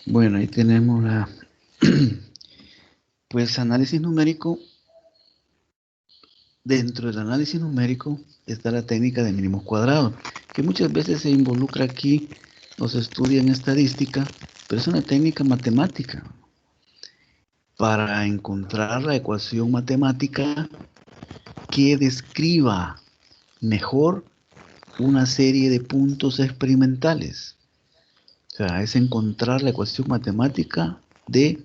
Bueno, ahí tenemos la, pues análisis numérico. Dentro del análisis numérico está la técnica de mínimos cuadrados, que muchas veces se involucra aquí o se estudia en estadística, pero es una técnica matemática para encontrar la ecuación matemática que describa mejor una serie de puntos experimentales. O sea, es encontrar la ecuación matemática de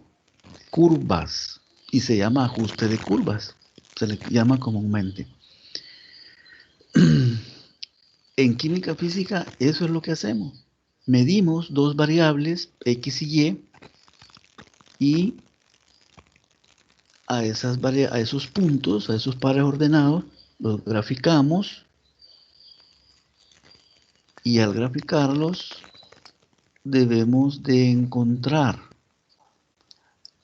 curvas y se llama ajuste de curvas, se le llama comúnmente. En química física eso es lo que hacemos. Medimos dos variables, X y a esos puntos, a esos pares ordenados, los graficamos y al graficarlos debemos de encontrar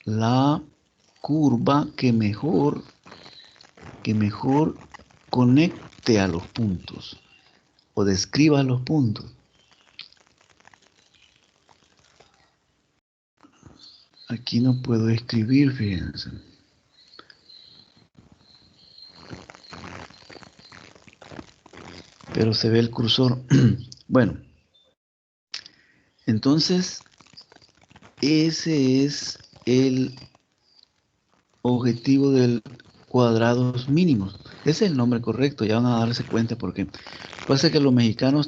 la curva que mejor conecte a los puntos o describa los puntos. Aquí no puedo escribir, fíjense. Pero se ve el cursor. Bueno, entonces ese es el objetivo del cuadrados mínimos. Ese es el nombre correcto, ya van a darse cuenta porque pasa que los mexicanos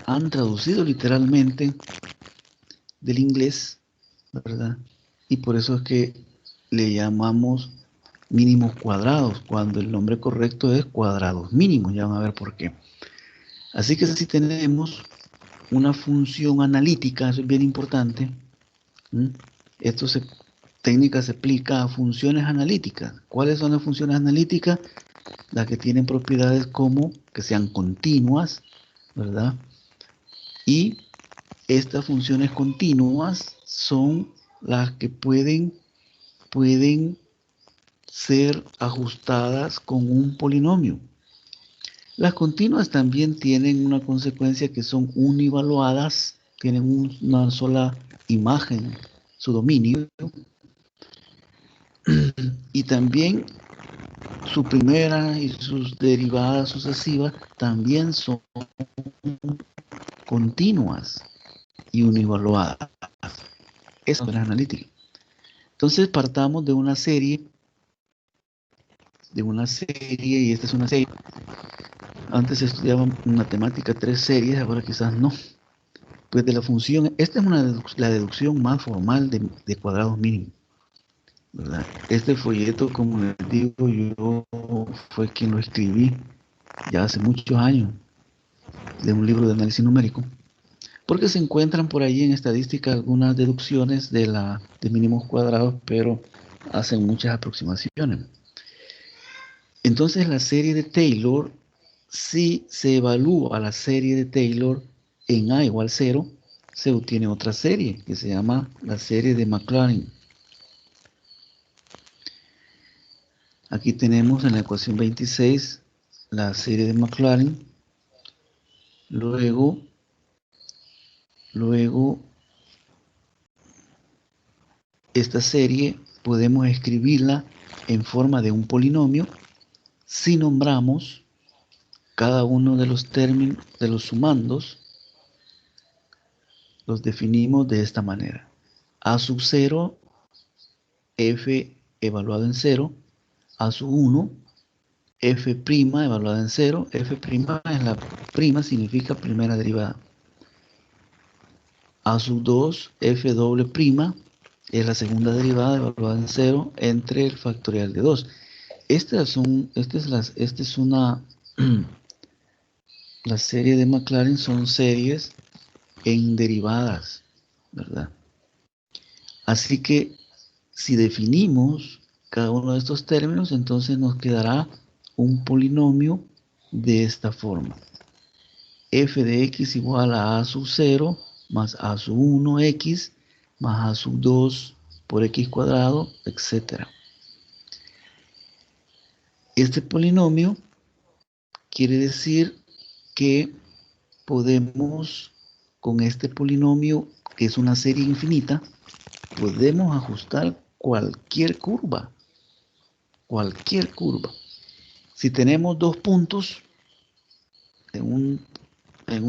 han traducido literalmente del inglés, ¿verdad? Y por eso es que le llamamos mínimos cuadrados, cuando el nombre correcto es cuadrados mínimos, ya van a ver por qué. Así que si tenemos una función analítica, eso es bien importante. ¿Mm? Esto se, técnica se aplica a funciones analíticas. ¿Cuáles son las funciones analíticas? Las que tienen propiedades como que sean continuas, ¿verdad? Y estas funciones continuas son las que pueden ser ajustadas con un polinomio. Las continuas también tienen una consecuencia que son univaluadas, tienen una sola imagen, su dominio, y también su primera y sus derivadas sucesivas también son continuas y univaluadas. Eso es analítica. Entonces partamos y esta es una serie. Antes se estudiaban en matemática 3 series, ahora quizás no. Pues de la función, esta es la deducción más formal de cuadrados mínimos, ¿verdad? Este folleto, como les digo, yo fue quien lo escribí ya hace muchos años, de un libro de análisis numérico, porque se encuentran por ahí en estadística algunas deducciones de mínimos cuadrados, pero hacen muchas aproximaciones. Entonces la serie de Taylor, si se evalúa la serie de Taylor en A igual 0, se obtiene otra serie que se llama la serie de Maclaurin. Aquí tenemos en la ecuación 26 la serie de Maclaurin. Luego, esta serie podemos escribirla en forma de un polinomio si nombramos cada uno de los términos, de los sumandos, los definimos de esta manera. A sub 0, f evaluado en 0, a sub 1, f' evaluada en 0, f' es la prima, significa primera derivada. A sub 2, f doble prima, es la segunda derivada evaluada en 0 entre el factorial de 2. Esta es una, la serie de Maclaurin son series en derivadas, ¿verdad? Así que si definimos cada uno de estos términos, entonces nos quedará un polinomio de esta forma. F de x igual a sub 0 más a sub 1x más a sub 2 por x cuadrado, etc. Este polinomio quiere decir que podemos con este polinomio, que es una serie infinita, podemos ajustar cualquier curva. Cualquier curva. Si tenemos dos puntos en un, en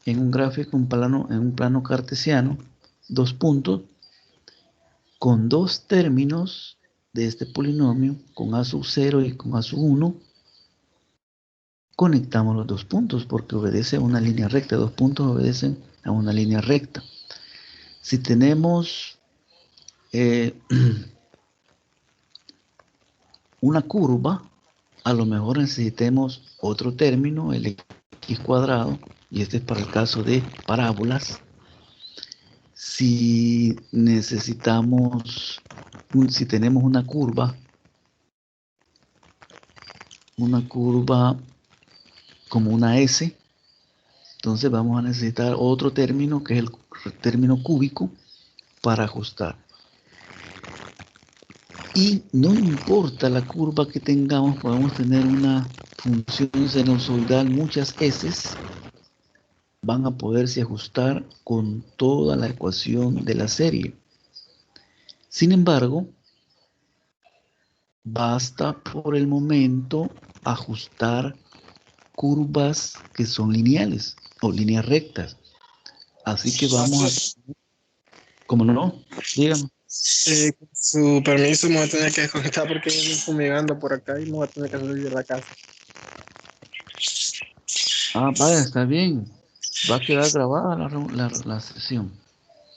un gráfico, en un plano cartesiano, dos puntos con dos términos de este polinomio, con a sub 0 y con a sub 1, conectamos los dos puntos porque obedece a una línea recta. Dos puntos obedecen a una línea recta. Si tenemos una curva, a lo mejor necesitemos otro término, el x cuadrado, y este es para el caso de parábolas. Si tenemos una curva como una S, entonces vamos a necesitar otro término que es el término cúbico para ajustar. Y no importa la curva que tengamos, podemos tener una función sinusoidal, muchas S van a poderse ajustar con toda la ecuación de la serie. Sin embargo, basta por el momento ajustar curvas que son lineales o líneas rectas. Así que vamos a... ¿Cómo no? Dígame. Con su permiso me voy a tener que desconectar porque estoy fumigando por acá y me voy a tener que salir de la casa. Ah, vaya, está bien. Va a quedar grabada la sesión.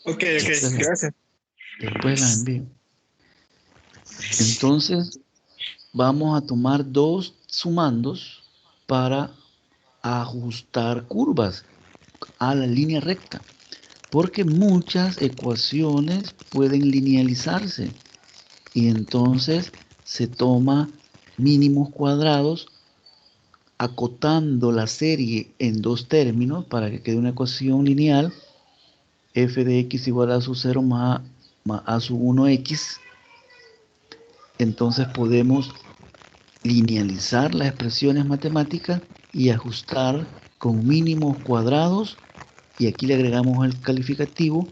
Ok, Después, gracias. después la envío. Entonces, vamos a tomar dos sumandos para ajustar curvas a la línea recta, porque muchas ecuaciones pueden linealizarse y entonces se toma mínimos cuadrados acotando la serie en dos términos para que quede una ecuación lineal, f de x igual a sub 0 más a sub 1x. Entonces podemos linealizar las expresiones matemáticas y ajustar con mínimos cuadrados, y aquí le agregamos el calificativo,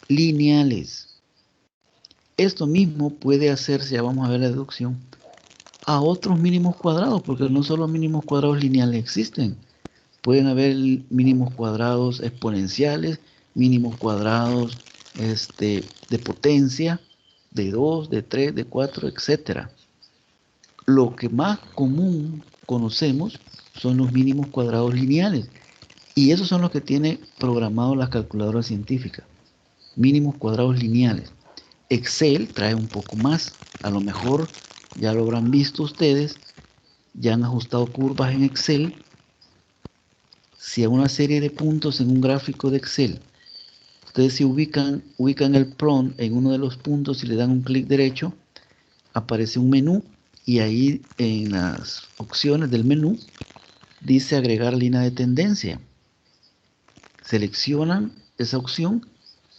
lineales. Esto mismo puede hacerse, ya vamos a ver la deducción, a otros mínimos cuadrados, porque no solo mínimos cuadrados lineales existen. Pueden haber mínimos cuadrados exponenciales, mínimos cuadrados de potencia, de 2, de 3, de 4, etcétera. Lo que más común conocemos son los mínimos cuadrados lineales. Y esos son los que tiene programado las calculadoras científicas. Mínimos cuadrados lineales. Excel trae un poco más. A lo mejor ya lo habrán visto ustedes. Ya han ajustado curvas en Excel. Si a una serie de puntos en un gráfico de Excel, ustedes se ubican el prompt en uno de los puntos y le dan un clic derecho, aparece un menú y ahí en las opciones del menú dice agregar línea de tendencia. Seleccionan esa opción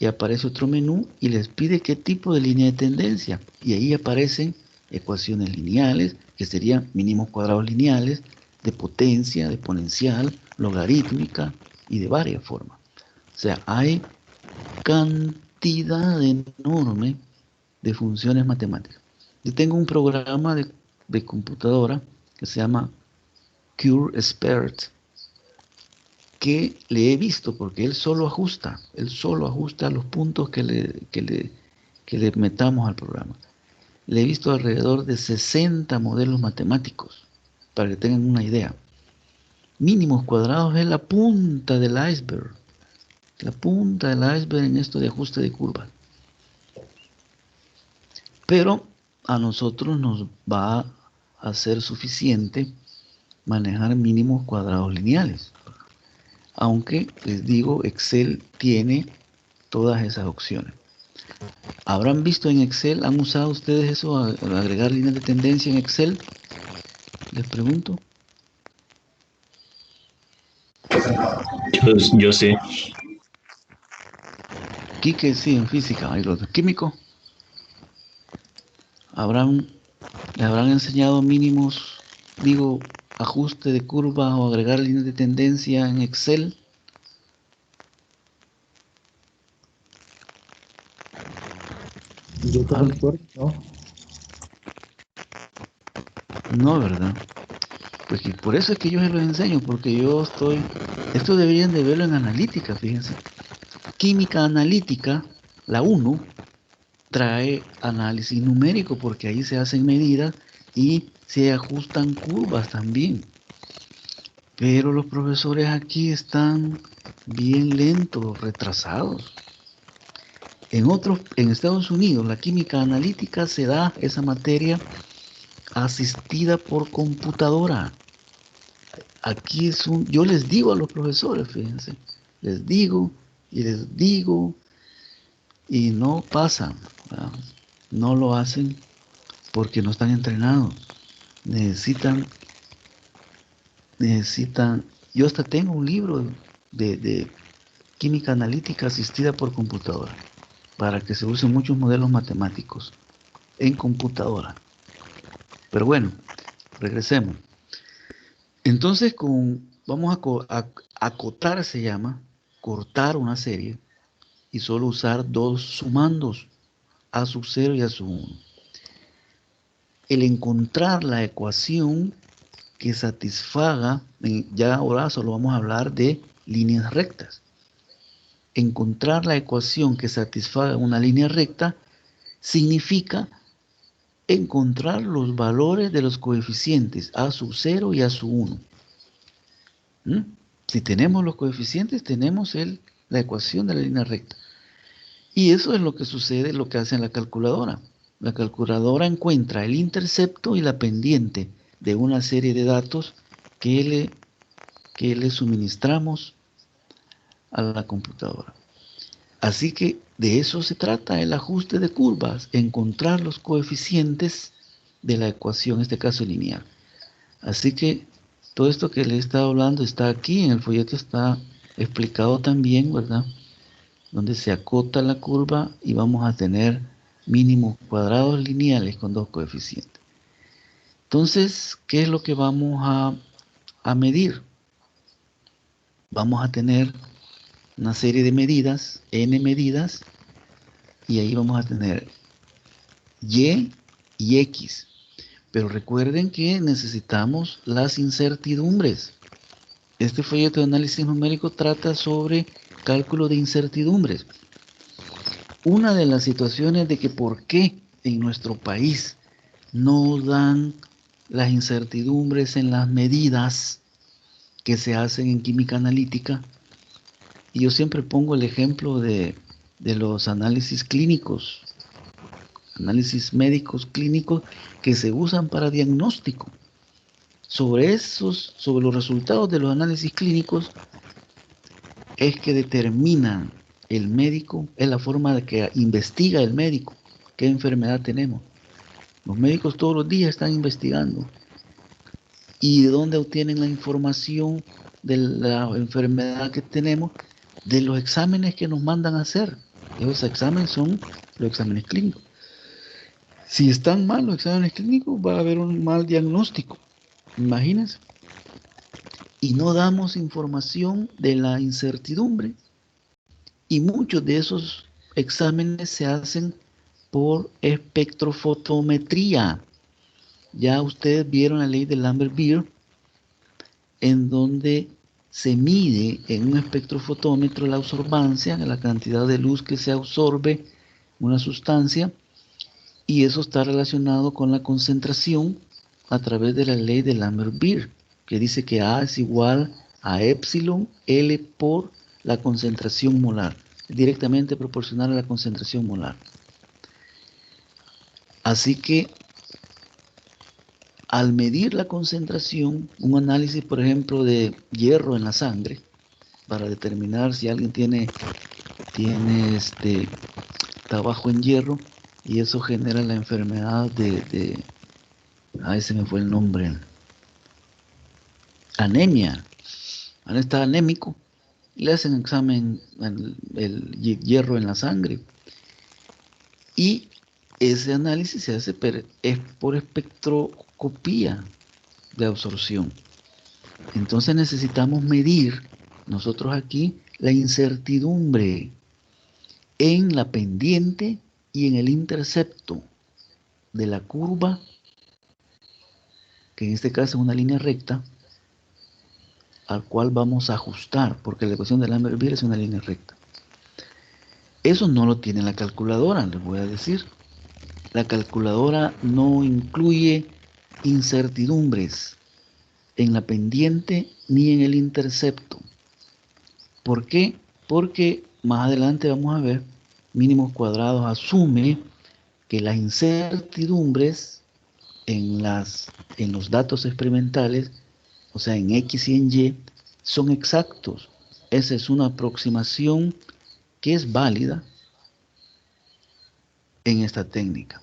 y aparece otro menú y les pide qué tipo de línea de tendencia. Y ahí aparecen ecuaciones lineales, que serían mínimos cuadrados lineales, de potencia, de exponencial, logarítmica y de varias formas. O sea, hay cantidad enorme de funciones matemáticas. Yo tengo un programa de computadora que se llama CureSpert, que le he visto porque él solo ajusta los puntos que le metamos al programa. Le he visto alrededor de 60 modelos matemáticos, para que tengan una idea. Mínimos cuadrados es la punta del iceberg en esto de ajuste de curvas. Pero a nosotros nos va a ser suficiente manejar mínimos cuadrados lineales. Aunque les digo, Excel tiene todas esas opciones. ¿Habrán visto en Excel, han usado ustedes eso, agregar líneas de tendencia en Excel? Les pregunto. Yo sé. Quique, sí, en física, y los químicos. ¿Le habrán enseñado mínimos, ajuste de curva o agregar líneas de tendencia en Excel? Yo que ¿Vale? recuerdo, ¿no? No, ¿verdad? Pues que por eso es que yo se los enseño, porque yo estoy, esto deberían de verlo en analítica, fíjense. Química analítica, la uno trae análisis numérico, porque ahí se hacen medidas y se ajustan curvas también. Pero los profesores aquí están bien lentos, retrasados. En Estados Unidos, la química analítica se da esa materia asistida por computadora. Aquí yo les digo a los profesores, fíjense, les digo y les digo y no pasan, ¿verdad? No lo hacen porque no están entrenados. Necesitan, necesitan, yo hasta tengo un libro de química analítica asistida por computadora para que se usen muchos modelos matemáticos en computadora. Pero bueno, regresemos. Entonces, vamos a acotar, se llama, cortar una serie y solo usar dos sumandos, a sub 0 y a sub 1. El encontrar la ecuación que satisfaga, ya ahora solo vamos a hablar de líneas rectas. Encontrar la ecuación que satisfaga una línea recta significa encontrar los valores de los coeficientes a sub 0 y a sub 1. ¿Mm? Si tenemos los coeficientes, tenemos la ecuación de la línea recta. Y eso es lo que sucede, lo que hace en la calculadora. La calculadora encuentra el intercepto y la pendiente de una serie de datos que le suministramos a la computadora. Así que de eso se trata el ajuste de curvas, encontrar los coeficientes de la ecuación, en este caso lineal. Así que todo esto que le he estado hablando está aquí, en el folleto está explicado también, ¿verdad? Donde se acota la curva y vamos a tener mínimos cuadrados lineales con dos coeficientes. Entonces, ¿qué es lo que vamos a medir? Vamos a tener una serie de medidas, n medidas, y ahí vamos a tener y y x. Pero recuerden que necesitamos las incertidumbres. Este folleto de análisis numérico trata sobre cálculo de incertidumbres. Una de las situaciones de que por qué en nuestro país no dan las incertidumbres en las medidas que se hacen en química analítica. Y yo siempre pongo el ejemplo de los análisis clínicos, análisis médicos clínicos que se usan para diagnóstico. Sobre los resultados de los análisis clínicos es que determinan el médico, es la forma de que investiga el médico qué enfermedad tenemos. Los médicos todos los días están investigando. ¿Y de dónde obtienen la información de la enfermedad que tenemos? De los exámenes que nos mandan a hacer. Esos exámenes son los exámenes clínicos. Si están mal los exámenes clínicos, va a haber un mal diagnóstico. Imagínense. Y no damos información de la incertidumbre. Y muchos de esos exámenes se hacen por espectrofotometría. Ya ustedes vieron la ley de Lambert-Beer, en donde se mide en un espectrofotómetro la absorbancia, la cantidad de luz que se absorbe una sustancia, y eso está relacionado con la concentración a través de la ley de Lambert-Beer, que dice que A es igual a epsilon L por la concentración molar, directamente proporcional a la concentración molar. Así que al medir la concentración, un análisis, por ejemplo, de hierro en la sangre, para determinar si alguien está bajo en hierro, y eso genera la enfermedad ahí se me fue el nombre, anemia. Ahora está anémico, y le hacen examen el hierro en la sangre. Y ese análisis se hace es por espectroscopía de absorción. Entonces necesitamos medir nosotros aquí la incertidumbre en la pendiente y en el intercepto de la curva, que en este caso es una línea recta, al cual vamos a ajustar, porque la ecuación de Lambert-Beer es una línea recta. Eso no lo tiene la calculadora, les voy a decir. La calculadora no incluye incertidumbres en la pendiente ni en el intercepto. ¿Por qué? Porque más adelante vamos a ver, mínimos cuadrados asume que las incertidumbres en los datos experimentales, o sea, en X y en Y, son exactos. Esa es una aproximación que es válida en esta técnica.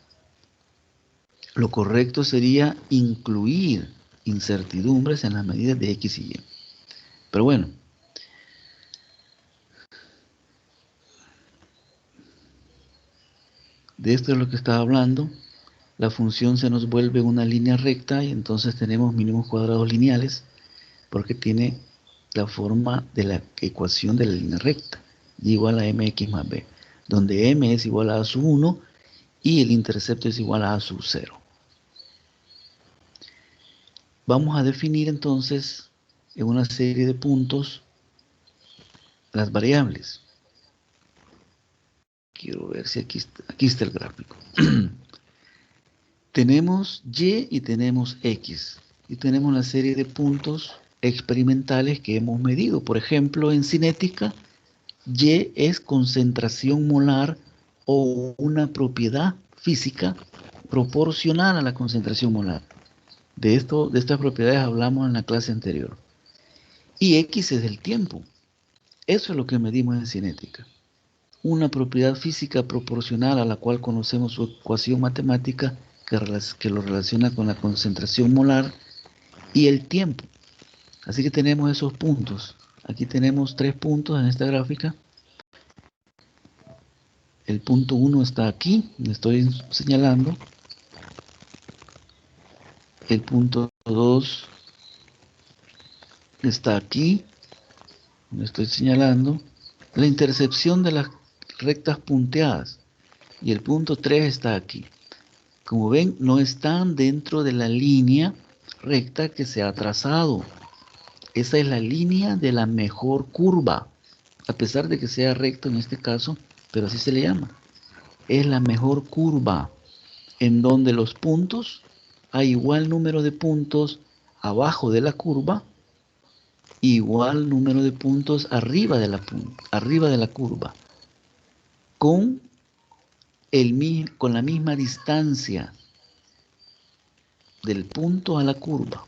Lo correcto sería incluir incertidumbres en las medidas de X y Y. Pero bueno, de esto es lo que estaba hablando. La función se nos vuelve una línea recta y entonces tenemos mínimos cuadrados lineales porque tiene la forma de la ecuación de la línea recta, y igual a mx más b, donde m es igual a sub 1 y el intercepto es igual a sub 0. Vamos a definir entonces en una serie de puntos las variables. Quiero ver si aquí está el gráfico. Tenemos y y tenemos x, y tenemos una serie de puntos experimentales que hemos medido. Por ejemplo, en cinética, Y es concentración molar o una propiedad física proporcional a la concentración molar. De estas propiedades hablamos en la clase anterior. Y X es el tiempo. Eso es lo que medimos en cinética. Una propiedad física proporcional a la cual conocemos su ecuación matemática que lo relaciona con la concentración molar y el tiempo. Así que tenemos esos puntos. Aquí tenemos 3 puntos en esta gráfica. El punto 1 está aquí, le estoy señalando. El punto 2 está aquí, le estoy señalando. La intercepción de las rectas punteadas. Y el punto 3 está aquí. Como ven, no están dentro de la línea recta que se ha trazado. Esa es la línea de la mejor curva. A pesar de que sea recto en este caso, pero así se le llama. Es la mejor curva, en donde los puntos, hay igual número de puntos abajo de la curva, igual número de puntos arriba de la curva, con la misma distancia del punto a la curva.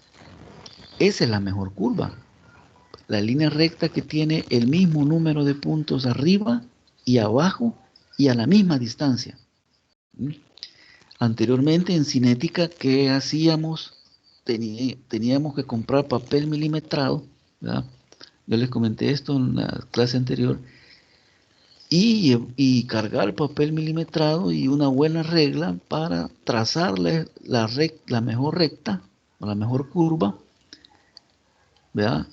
Esa es la mejor curva. La línea recta que tiene el mismo número de puntos arriba y abajo y a la misma distancia. Anteriormente en cinética, ¿qué hacíamos? Teníamos que comprar papel milimetrado, ¿verdad? Yo les comenté esto en la clase anterior. Y cargar papel milimetrado y una buena regla para trazarle la mejor recta o la mejor curva, ¿verdad?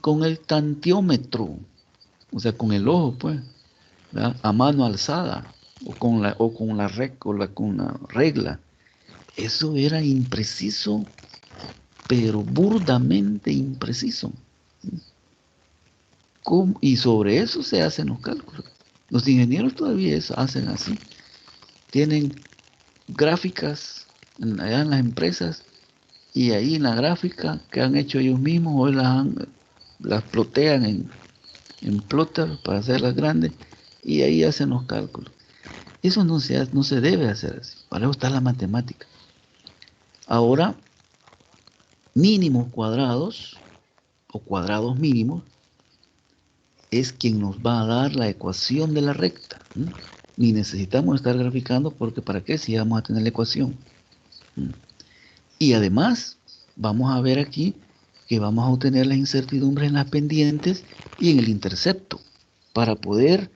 Con el tantiómetro, o sea, con el ojo, pues, ¿verdad? A mano alzada, con una regla. Eso era impreciso, pero burdamente impreciso. Y sobre eso se hacen los cálculos. Los ingenieros todavía hacen así. Tienen gráficas allá en las empresas, y ahí en la gráfica que han hecho ellos mismos, hoy las plotean en plotter para hacerlas grandes, y ahí hacen los cálculos. Eso no se debe hacer así. Para eso está la matemática. Ahora, mínimos cuadrados o cuadrados mínimos es quien nos va a dar la ecuación de la recta. Ni necesitamos estar graficando, porque ¿para qué si vamos a tener la ecuación? Y además, vamos a ver aquí que vamos a obtener las incertidumbres en las pendientes y en el intercepto para poder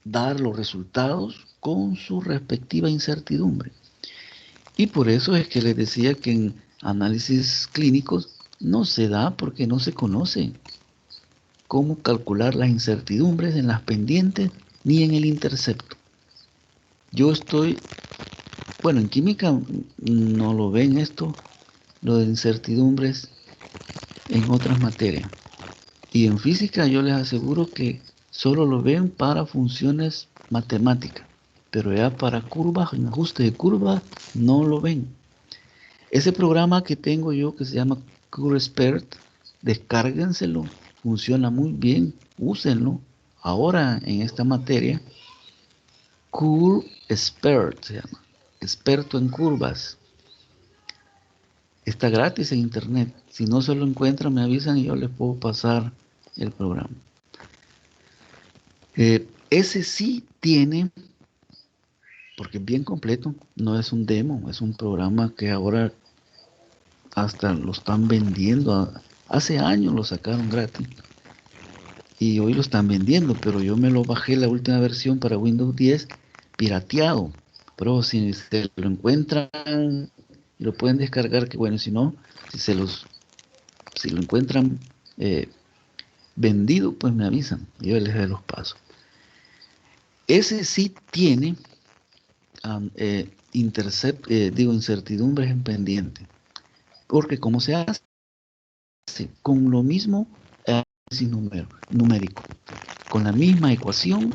dar los resultados con su respectiva incertidumbre. Y por eso es que les decía que en análisis clínicos no se da, porque no se conoce cómo calcular las incertidumbres en las pendientes ni en el intercepto. Yo estoy, bueno, en química no lo ven esto, lo de incertidumbres en otras materias. Y en física yo les aseguro que solo lo ven para funciones matemáticas, pero ya para curvas, en ajuste de curvas, no lo ven. Ese programa que tengo yo que se llama CurveXpert, descárguenselo, funciona muy bien, úsenlo. Ahora en esta materia, CurveXpert se llama, experto en curvas. Está gratis en internet. Si no se lo encuentran, me avisan y yo les puedo pasar el programa. Ese sí tiene, porque es bien completo, no es un demo, es un programa que ahora hasta lo están vendiendo. Hace años lo sacaron gratis y hoy lo están vendiendo, pero yo me lo bajé la última versión para Windows 10 pirateado. Pero si se lo encuentran y lo pueden descargar, que bueno, si no, si lo encuentran vendido, pues me avisan, yo les doy los pasos. Ese sí tiene incertidumbres en pendiente, porque como se hace con lo mismo análisis numérico, con la misma ecuación,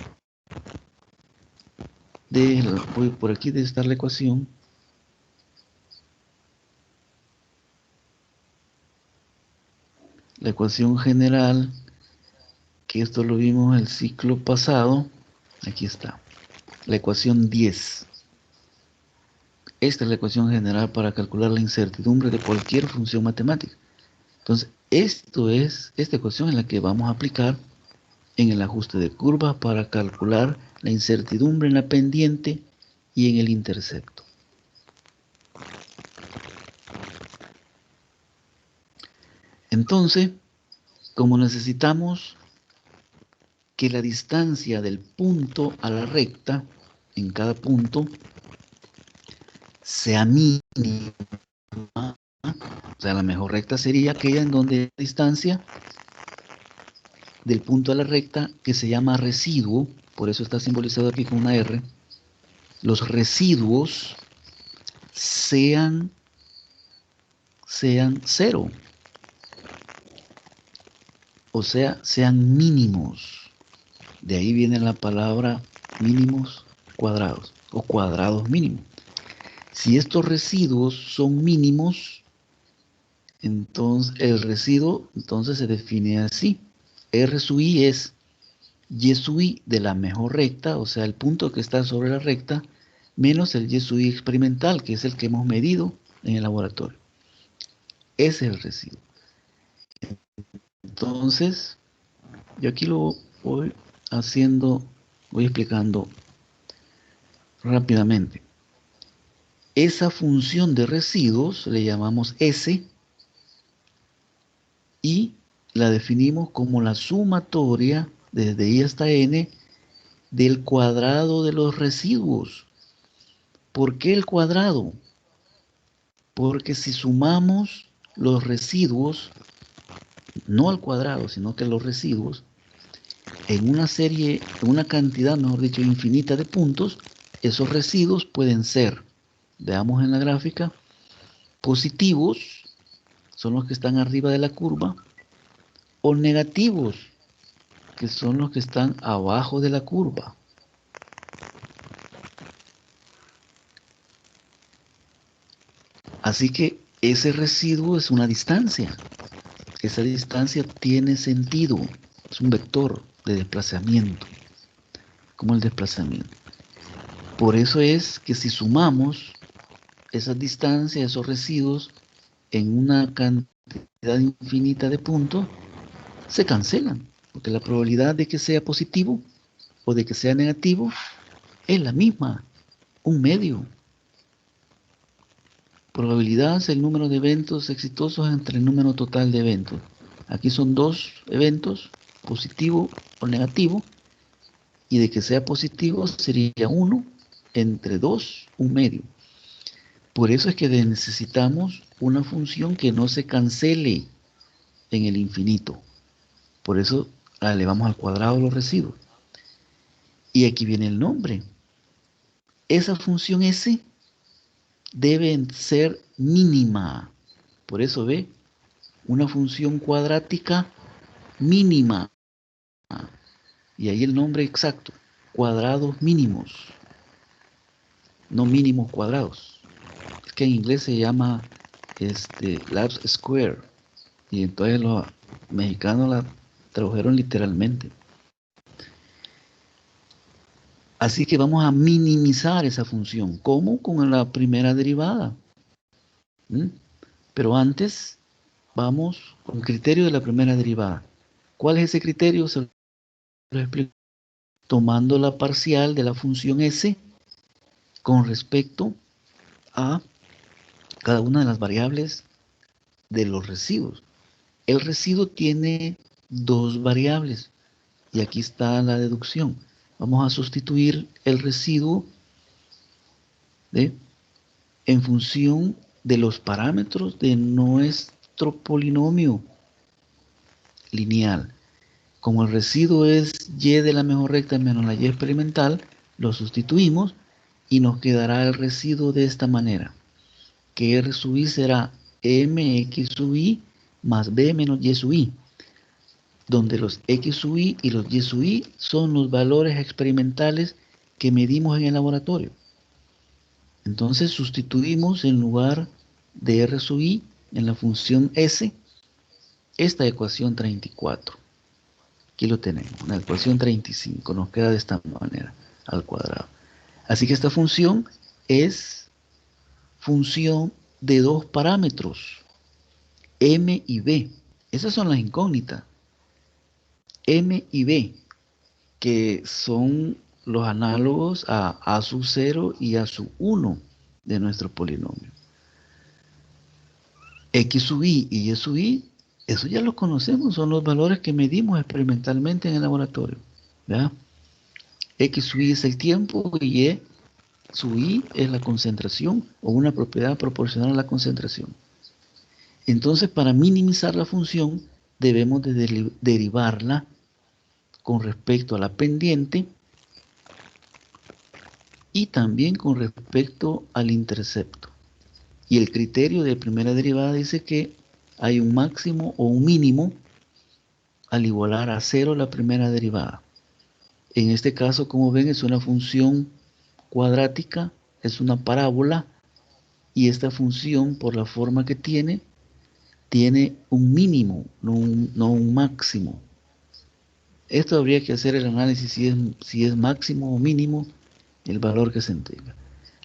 por aquí debe estar la ecuación, general, que esto lo vimos el ciclo pasado, aquí está, la ecuación 10. Esta es la ecuación general para calcular la incertidumbre de cualquier función matemática. Entonces, esta ecuación es la que vamos a aplicar en el ajuste de curvas para calcular la incertidumbre en la pendiente y en el intercepto. Entonces, como necesitamos que la distancia del punto a la recta en cada punto sea mínima, o sea, la mejor recta sería aquella en donde la distancia del punto a la recta, que se llama residuo, por eso está simbolizado aquí con una R, los residuos sean cero, o sea, sean mínimos. De ahí viene la palabra mínimos cuadrados o cuadrados mínimos. Si estos residuos son mínimos, entonces el residuo entonces se define así. R sub i es y sub i de la mejor recta, o sea, el punto que está sobre la recta, menos el y sub i experimental, que es el que hemos medido en el laboratorio. Ese es el residuo. Entonces, yo aquí lo voy voy explicando rápidamente. Esa función de residuos le llamamos S y la definimos como la sumatoria desde i hasta n del cuadrado de los residuos. ¿Por qué el cuadrado? Porque si sumamos los residuos, no al cuadrado, sino que los residuos, en una serie, en una cantidad, mejor dicho, infinita de puntos, esos residuos pueden ser, veamos en la gráfica, positivos, son los que están arriba de la curva, o negativos, que son los que están abajo de la curva. Así que ese residuo es una distancia. Esa distancia tiene sentido, es un vector de desplazamiento, como el desplazamiento. Por eso es que si sumamos esas distancias, esos residuos, en una cantidad infinita de puntos, se cancelan, porque la probabilidad de que sea positivo o de que sea negativo es la misma, un medio. Probabilidad es el número de eventos exitosos entre el número total de eventos. Aquí son dos eventos, positivo o negativo, y de que sea positivo sería 1 entre 2, un medio. Por eso es que necesitamos una función que no se cancele en el infinito. Por eso elevamos al cuadrado los residuos. Y aquí viene el nombre. esa función S debe ser mínima. Por eso ve, una función cuadrática mínima. Y ahí el nombre exacto, cuadrados mínimos, no mínimos cuadrados. Es que en inglés se llama large square. Y entonces los mexicanos la tradujeron literalmente. Así que vamos a minimizar esa función. ¿Cómo? Con la primera derivada. Pero antes, vamos con el criterio de la primera derivada. ¿Cuál es ese criterio? Se lo explico. Tomando la parcial de la función S con respecto a cada una de las variables de los residuos. El residuo tiene dos variables y aquí está la deducción. Vamos a sustituir el residuo en función de los parámetros de nuestro polinomio lineal. Como el residuo es y de la mejor recta menos la y experimental, lo sustituimos y nos quedará el residuo de esta manera, que R sub i será mx sub i más b menos y sub i, donde los x sub i y los y sub i son los valores experimentales que medimos en el laboratorio. Entonces sustituimos en lugar de R sub i en la función S esta ecuación 34. Aquí lo tenemos, la ecuación 35 nos queda de esta manera, al cuadrado. Así que esta función es función de dos parámetros, m y b. Esas son las incógnitas, m y b, que son los análogos a sub 0 y a sub 1 de nuestro polinomio. X sub i y y sub i, eso ya lo conocemos, son los valores que medimos experimentalmente en el laboratorio. ¿Ya? X sub i es el tiempo y Y sub i es la concentración o una propiedad proporcional a la concentración. Entonces, para minimizar la función, debemos de derivarla con respecto a la pendiente y también con respecto al intercepto. Y el criterio de primera derivada dice que hay un máximo o un mínimo al igualar a 0 la primera derivada. En este caso, como ven, es una función cuadrática, es una parábola, y esta función, por la forma que tiene un mínimo, no un máximo. Esto habría que hacer el análisis si es máximo o mínimo el valor que se entrega.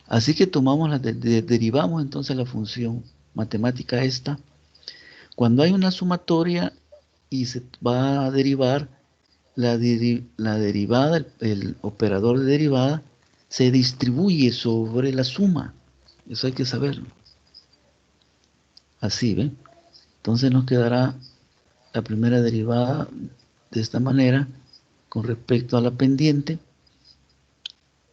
Así que tomamos derivamos entonces la función matemática esta. Cuando hay una sumatoria y se va a derivar, la derivada, el operador de derivada, se distribuye sobre la suma. Eso hay que saberlo. Así, ¿ven? Entonces nos quedará la primera derivada de esta manera con respecto a la pendiente,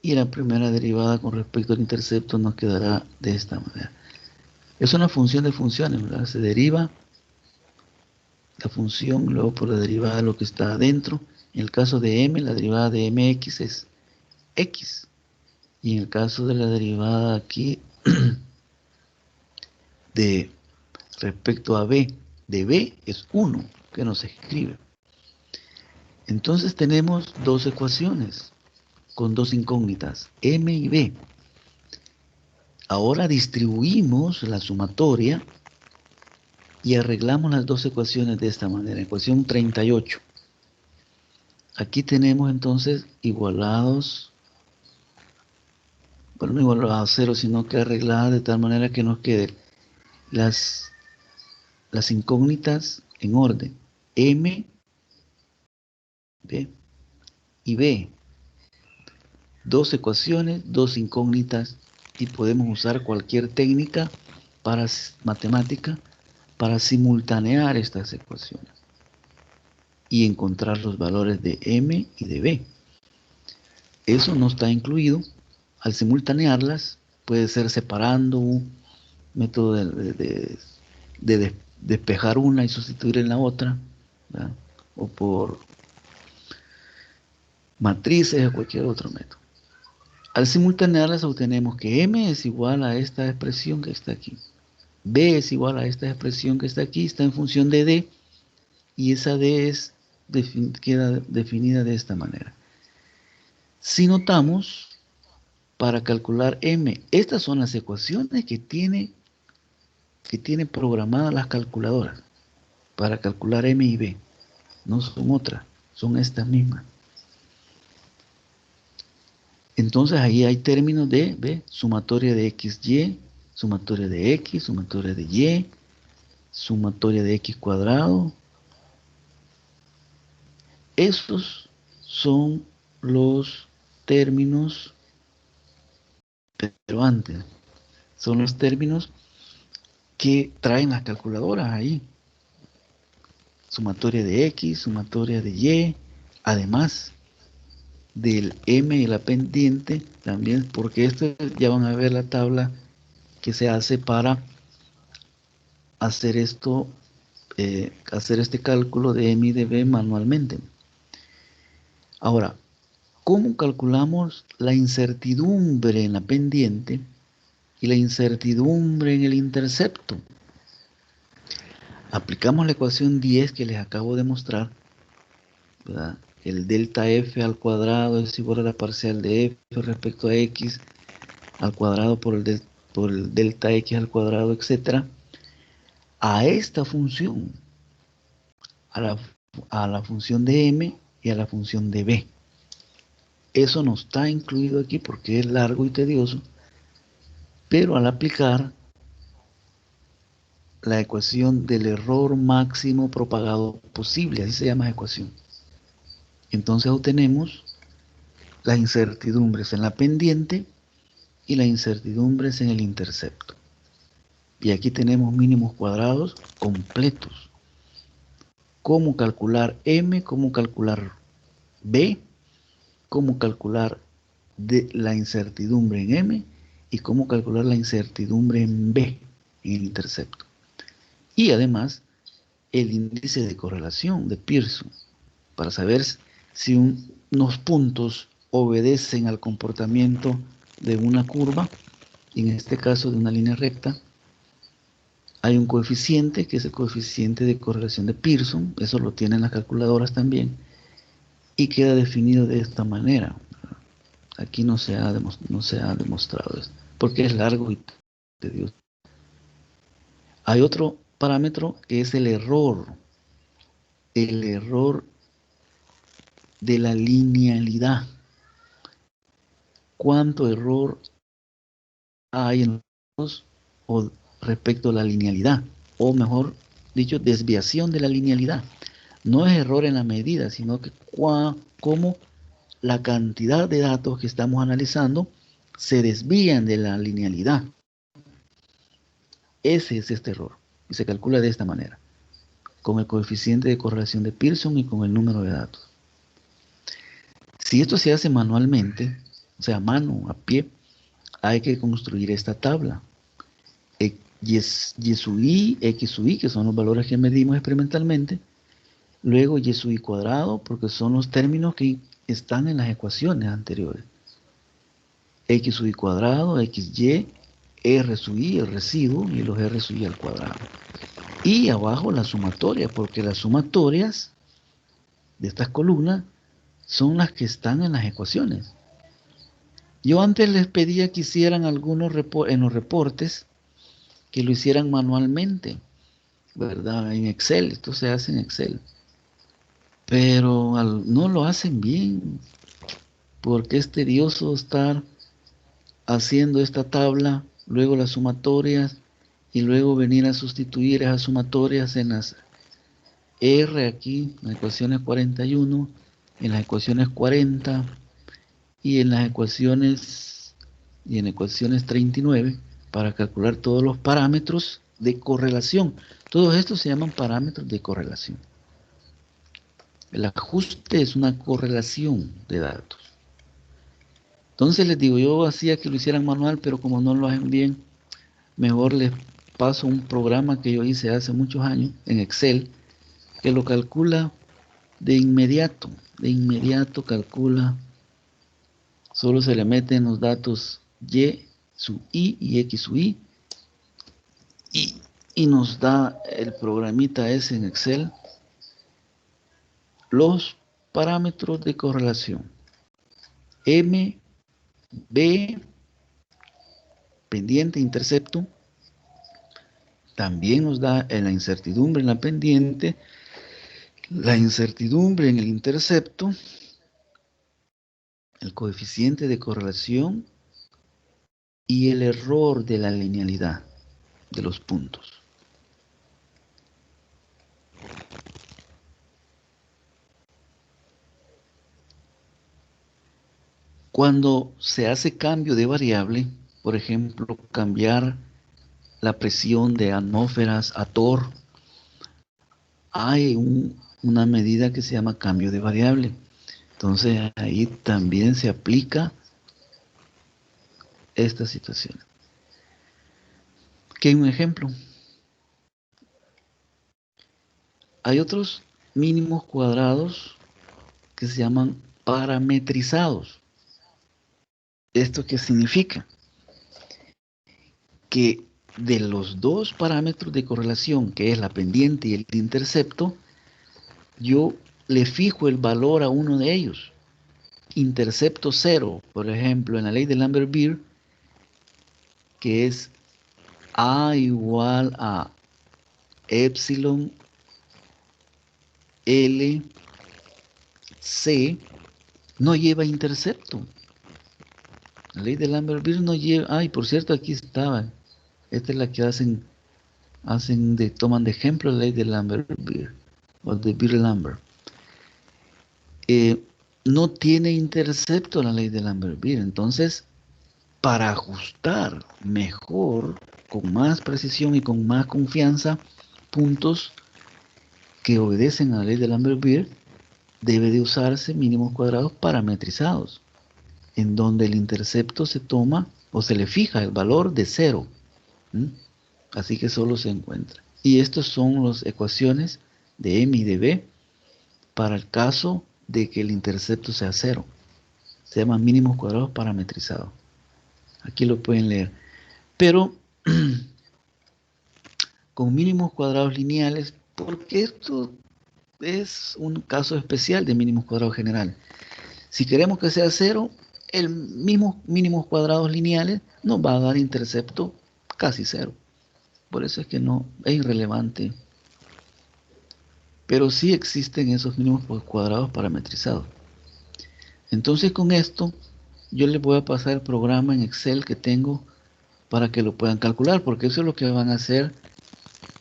y la primera derivada con respecto al intercepto nos quedará de esta manera. Es una función de funciones, ¿verdad? Se deriva la función, luego por la derivada de lo que está adentro. En el caso de m, la derivada de mx es x. Y en el caso de la derivada aquí de respecto a b, de b es 1, que nos escribe. Entonces tenemos dos ecuaciones con dos incógnitas, m y b. Ahora distribuimos la sumatoria y arreglamos las dos ecuaciones de esta manera. Ecuación 38. Aquí tenemos entonces igualados, bueno, no igualados a 0, sino que arregladas de tal manera que nos queden las incógnitas en orden. M, B y B. Dos ecuaciones, dos incógnitas, y podemos usar cualquier técnica matemática para simultanear estas ecuaciones y encontrar los valores de m y de b. Eso no está incluido. Al simultanearlas, puede ser separando un método de despejar una y sustituir en la otra, ¿verdad? O por matrices o cualquier otro método. Al simultanearlas obtenemos que m es igual a esta expresión que está aquí. B es igual a esta expresión que está aquí, está en función de D, y esa D queda definida de esta manera. Si notamos, para calcular m, estas son las ecuaciones que tiene programadas las calculadoras para calcular m y b. No son otras, son estas mismas. Entonces ahí hay términos de, ¿ve? Sumatoria de xy, sumatoria de x, sumatoria de y, sumatoria de x cuadrado. Esos son los términos, pero antes, son los términos que traen las calculadoras ahí. Sumatoria de x, sumatoria de y, además del m y la pendiente también, porque esto ya van a ver la tabla que se hace para hacer esto, hacer este cálculo de m y de b manualmente. Ahora, ¿cómo calculamos la incertidumbre en la pendiente y la incertidumbre en el intercepto? Aplicamos la ecuación 10 que les acabo de mostrar, ¿verdad? El delta f al cuadrado es igual a la parcial de f respecto a x al cuadrado por el delta x al cuadrado, etc. A esta función, a la función de m y a la función de b. Eso no está incluido aquí porque es largo y tedioso, pero al aplicar la ecuación del error máximo propagado posible, así se llama la ecuación, entonces obtenemos las incertidumbres en la pendiente y las incertidumbres en el intercepto. Y aquí tenemos mínimos cuadrados completos. Cómo calcular m, cómo calcular b, cómo calcular la incertidumbre en m y cómo calcular la incertidumbre en b, en el intercepto. Y además, el índice de correlación de Pearson, para saber si unos puntos obedecen al comportamiento de una curva, y en este caso de una línea recta. Hay un coeficiente, que es el coeficiente de correlación de Pearson, eso lo tienen las calculadoras también, y queda definido de esta manera. Aquí no se ha demostrado esto, porque es largo y tedioso. Hay otro parámetro que es el error de la linealidad. ¿Cuánto error hay en los o respecto a la linealidad? O mejor dicho, desviación de la linealidad. No es error en la medida, sino que cómo la cantidad de datos que estamos analizando se desvían de la linealidad. Ese es este error. Y se calcula de esta manera, con el coeficiente de correlación de Pearson y con el número de datos. Si esto se hace manualmente, o sea, a mano, a pie, hay que construir esta tabla. Y sub i, x sub i, que son los valores que medimos experimentalmente. Luego y sub i cuadrado, porque son los términos que están en las ecuaciones anteriores. X sub i cuadrado, xy, r sub i, el residuo, y los r sub i al cuadrado. Y abajo la sumatoria, porque las sumatorias de estas columnas son las que están en las ecuaciones. Yo antes les pedía que hicieran algunos en los reportes, que lo hicieran manualmente, ¿verdad? En Excel, esto se hace en Excel. Pero no lo hacen bien, porque es tedioso estar haciendo esta tabla, luego las sumatorias, y luego venir a sustituir esas sumatorias en las R aquí, en las ecuaciones 41, en las ecuaciones 40, y en las ecuaciones 39, para calcular todos los parámetros de correlación. Todos estos se llaman parámetros de correlación. El ajuste es una correlación de datos. Entonces les digo, yo hacía que lo hicieran manual, pero como no lo hacen bien, mejor les paso un programa que yo hice hace muchos años en Excel, que lo calcula de inmediato calcula Solo se le meten los datos Y sub I y X sub I y nos da el programita ese en Excel los parámetros de correlación. M, B, pendiente, intercepto. También nos da en la incertidumbre en la pendiente, la incertidumbre en el intercepto, el coeficiente de correlación y el error de la linealidad de los puntos. Cuando se hace cambio de variable, por ejemplo, cambiar la presión de atmósferas a torr, hay una medida que se llama cambio de variable. Entonces ahí también se aplica esta situación. Aquí hay un ejemplo. Hay otros mínimos cuadrados que se llaman parametrizados. ¿Esto qué significa? Que de los dos parámetros de correlación, que es la pendiente y el intercepto, yo le fijo el valor a uno de ellos. Intercepto 0, por ejemplo, en la ley de Lambert-Beer, que es A igual a epsilon L C, no lleva intercepto. La ley de Lambert-Beer no lleva. Ay, por cierto, aquí estaba. Esta es la que toman de ejemplo la ley de Lambert-Beer o de Beer-Lambert. No tiene intercepto la ley de Lambert-Beer. Entonces, para ajustar mejor, con más precisión y con más confianza, puntos que obedecen a la ley de Lambert-Beer, debe de usarse mínimos cuadrados parametrizados, en donde el intercepto se toma o se le fija el valor de 0. Así que solo se encuentra. Y estas son las ecuaciones de M y de B para el caso de que el intercepto sea 0. Se llaman mínimos cuadrados parametrizados. Aquí lo pueden leer. Pero con mínimos cuadrados lineales, porque esto es un caso especial de mínimos cuadrados general. Si queremos que sea 0, el mismo mínimos cuadrados lineales nos va a dar intercepto casi 0. Por eso es que no es irrelevante. Pero sí existen esos mínimos cuadrados parametrizados. Entonces con esto yo les voy a pasar el programa en Excel que tengo para que lo puedan calcular, porque eso es lo que van a hacer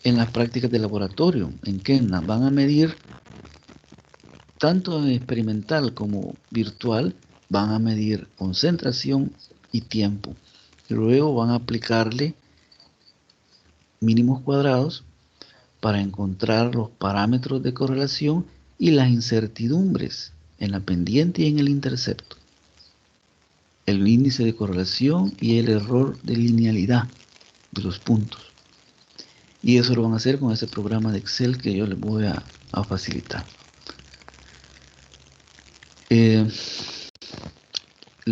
en las prácticas de laboratorio, en Kenna. Van a medir tanto experimental como virtual, van a medir concentración y tiempo. Y luego van a aplicarle mínimos cuadrados para encontrar los parámetros de correlación y las incertidumbres en la pendiente y en el intercepto, el índice de correlación y el error de linealidad de los puntos. Y eso lo van a hacer con ese programa de Excel que yo les voy a facilitar. Les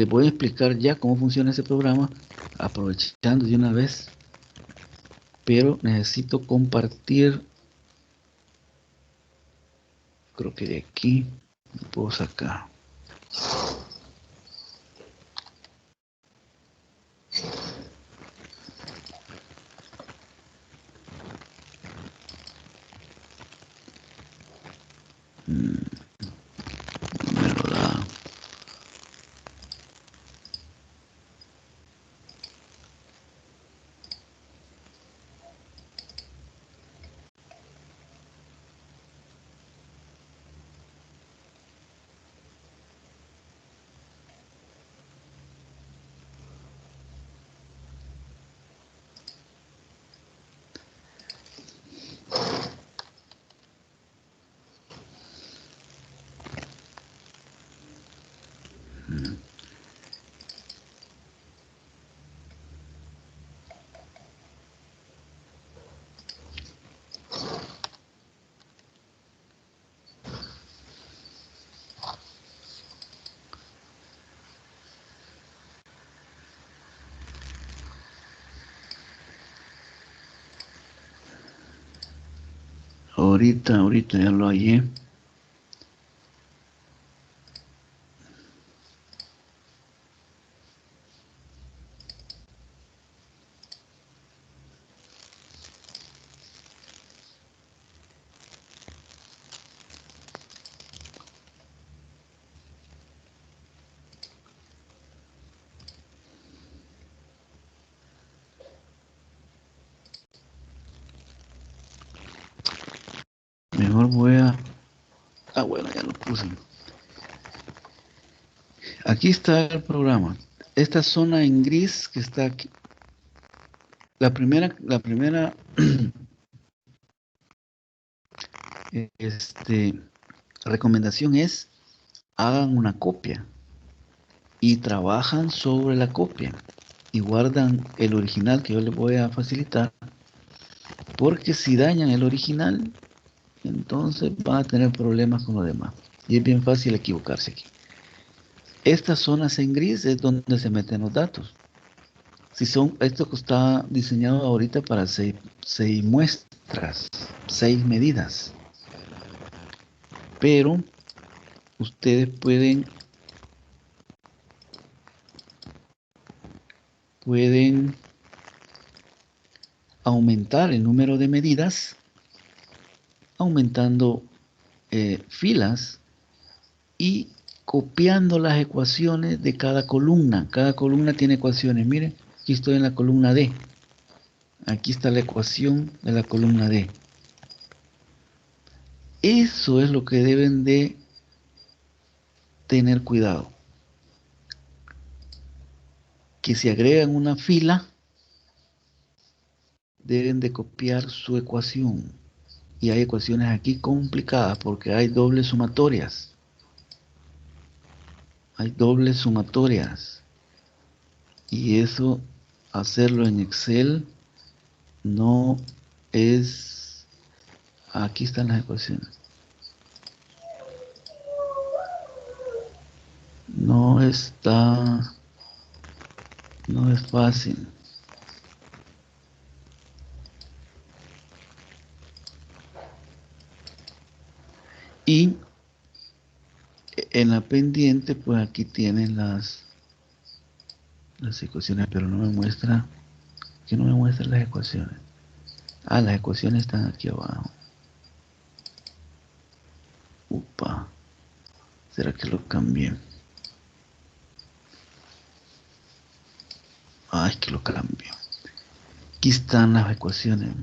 voy a explicar ya cómo funciona ese programa, aprovechando de una vez, pero necesito compartir. Creo que de aquí lo puedo sacar. Me lo da. Ahorita ya lo hallé. Mejor voy a... Ah, bueno, ya lo puse. Aquí está el programa. Esta zona en gris que está aquí. La primera recomendación es hagan una copia y trabajan sobre la copia y guardan el original que yo les voy a facilitar, porque si dañan el original, entonces van a tener problemas con lo demás. Y es bien fácil equivocarse aquí. Estas zonas en gris es donde se meten los datos. Si son, esto que está diseñado ahorita para 6 muestras, 6 medidas. Pero ustedes pueden aumentar el número de medidas aumentando filas y copiando las ecuaciones de cada columna. Cada columna tiene ecuaciones. Miren, aquí estoy en la columna D. Aquí está la ecuación de la columna D. Eso es lo que deben de tener cuidado. Que si agregan una fila, deben de copiar su ecuación. Y hay ecuaciones aquí complicadas porque hay dobles sumatorias. Hay dobles sumatorias. Y eso, hacerlo en Excel, no es... Aquí están las ecuaciones. No está... No es fácil. Y en la pendiente, pues aquí tienen las ecuaciones, pero no me muestra... Que no me muestra las ecuaciones. Ah, las ecuaciones están aquí abajo. Upa. ¿Será que lo cambié? Ay, que lo cambio. Aquí están las ecuaciones.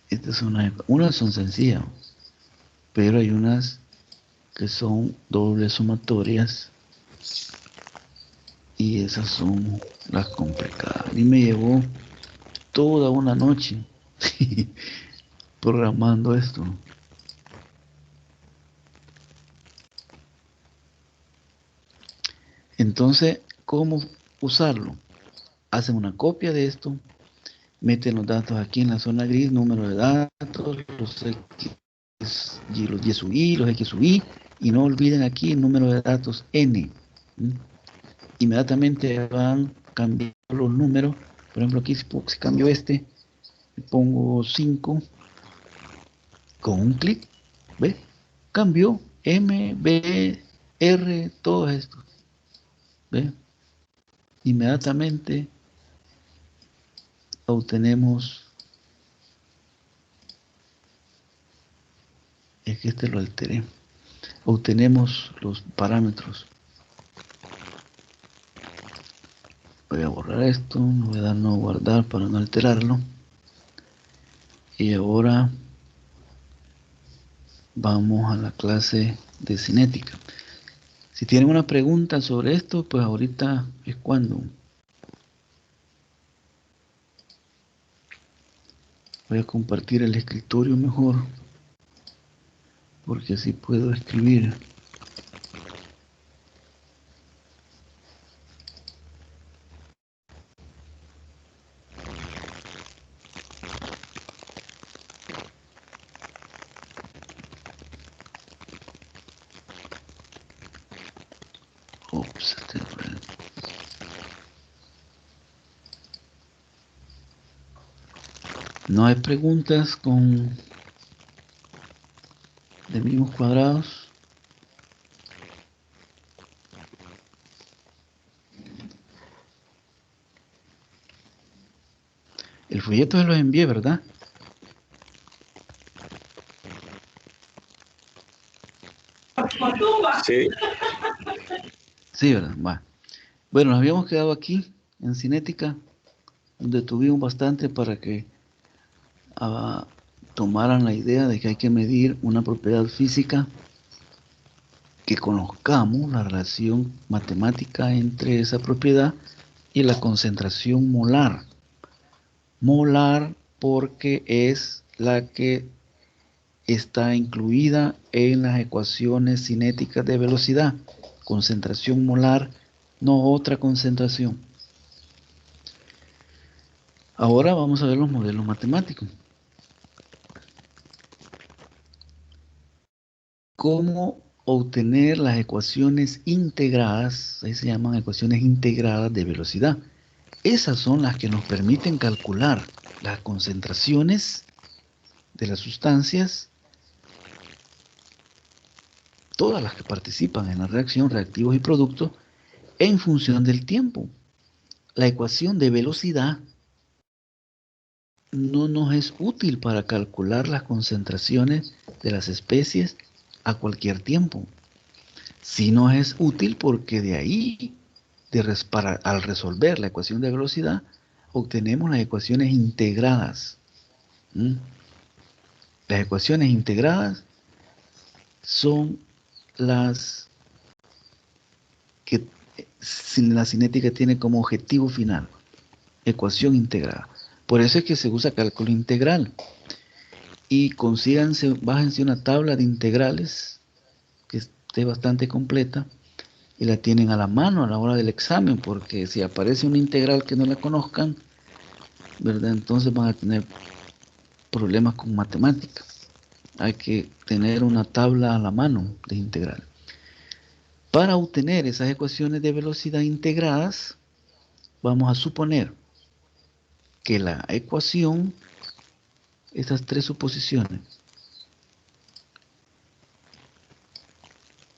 Estas son unas son sencillas, pero hay unas que son dobles sumatorias y esas son las complicadas. A mí me llevó toda una noche programando esto. Entonces, ¿cómo usarlo? Hacen una copia de esto, meten los datos aquí en la zona gris, número de datos, los X y los Y sub I, los X sub I, y no olviden aquí el número de datos N. Inmediatamente van cambiando los números. Por ejemplo, aquí si cambio le pongo 5 con un clic, ¿ves? Cambio M, B, R, todo esto, ¿ves? Inmediatamente obtenemos, es que lo alteré, obtenemos los parámetros. Voy a borrar esto, voy a dar no guardar para no alterarlo. Y ahora vamos a la clase de cinética. Si tienen una pregunta sobre esto, pues ahorita es cuando. Voy a compartir el escritorio mejor, porque así puedo escribir. Ups, No hay preguntas de mínimos cuadrados. El folleto se los envié, ¿verdad? Sí. Sí, ¿verdad? Va. Bueno, nos habíamos quedado aquí, en cinética, donde tuvimos bastante para que tomaran la idea de que hay que medir una propiedad física, que conozcamos la relación matemática entre esa propiedad y la concentración molar. Molar porque es la que está incluida en las ecuaciones cinéticas de velocidad. Concentración molar, no otra concentración. Ahora vamos a ver los modelos matemáticos. ¿Cómo obtener las ecuaciones integradas? Ahí se llaman ecuaciones integradas de velocidad. Esas son las que nos permiten calcular las concentraciones de las sustancias, todas las que participan en la reacción, reactivos y productos, en función del tiempo. La ecuación de velocidad no nos es útil para calcular las concentraciones de las especies a cualquier tiempo. Sí nos es útil porque de ahí, al resolver la ecuación de velocidad, obtenemos las ecuaciones integradas. ¿Mm? Las ecuaciones integradas son las que la cinética tiene como objetivo final, ecuación integrada. Por eso es que se usa cálculo integral. Y bájense una tabla de integrales que esté bastante completa y la tienen a la mano a la hora del examen, porque si aparece una integral que no la conozcan, ¿verdad? Entonces van a tener problemas con matemáticas. Hay que tener una tabla a la mano de integral. Para obtener esas ecuaciones de velocidad integradas, vamos a suponer que la ecuación, estas tres suposiciones,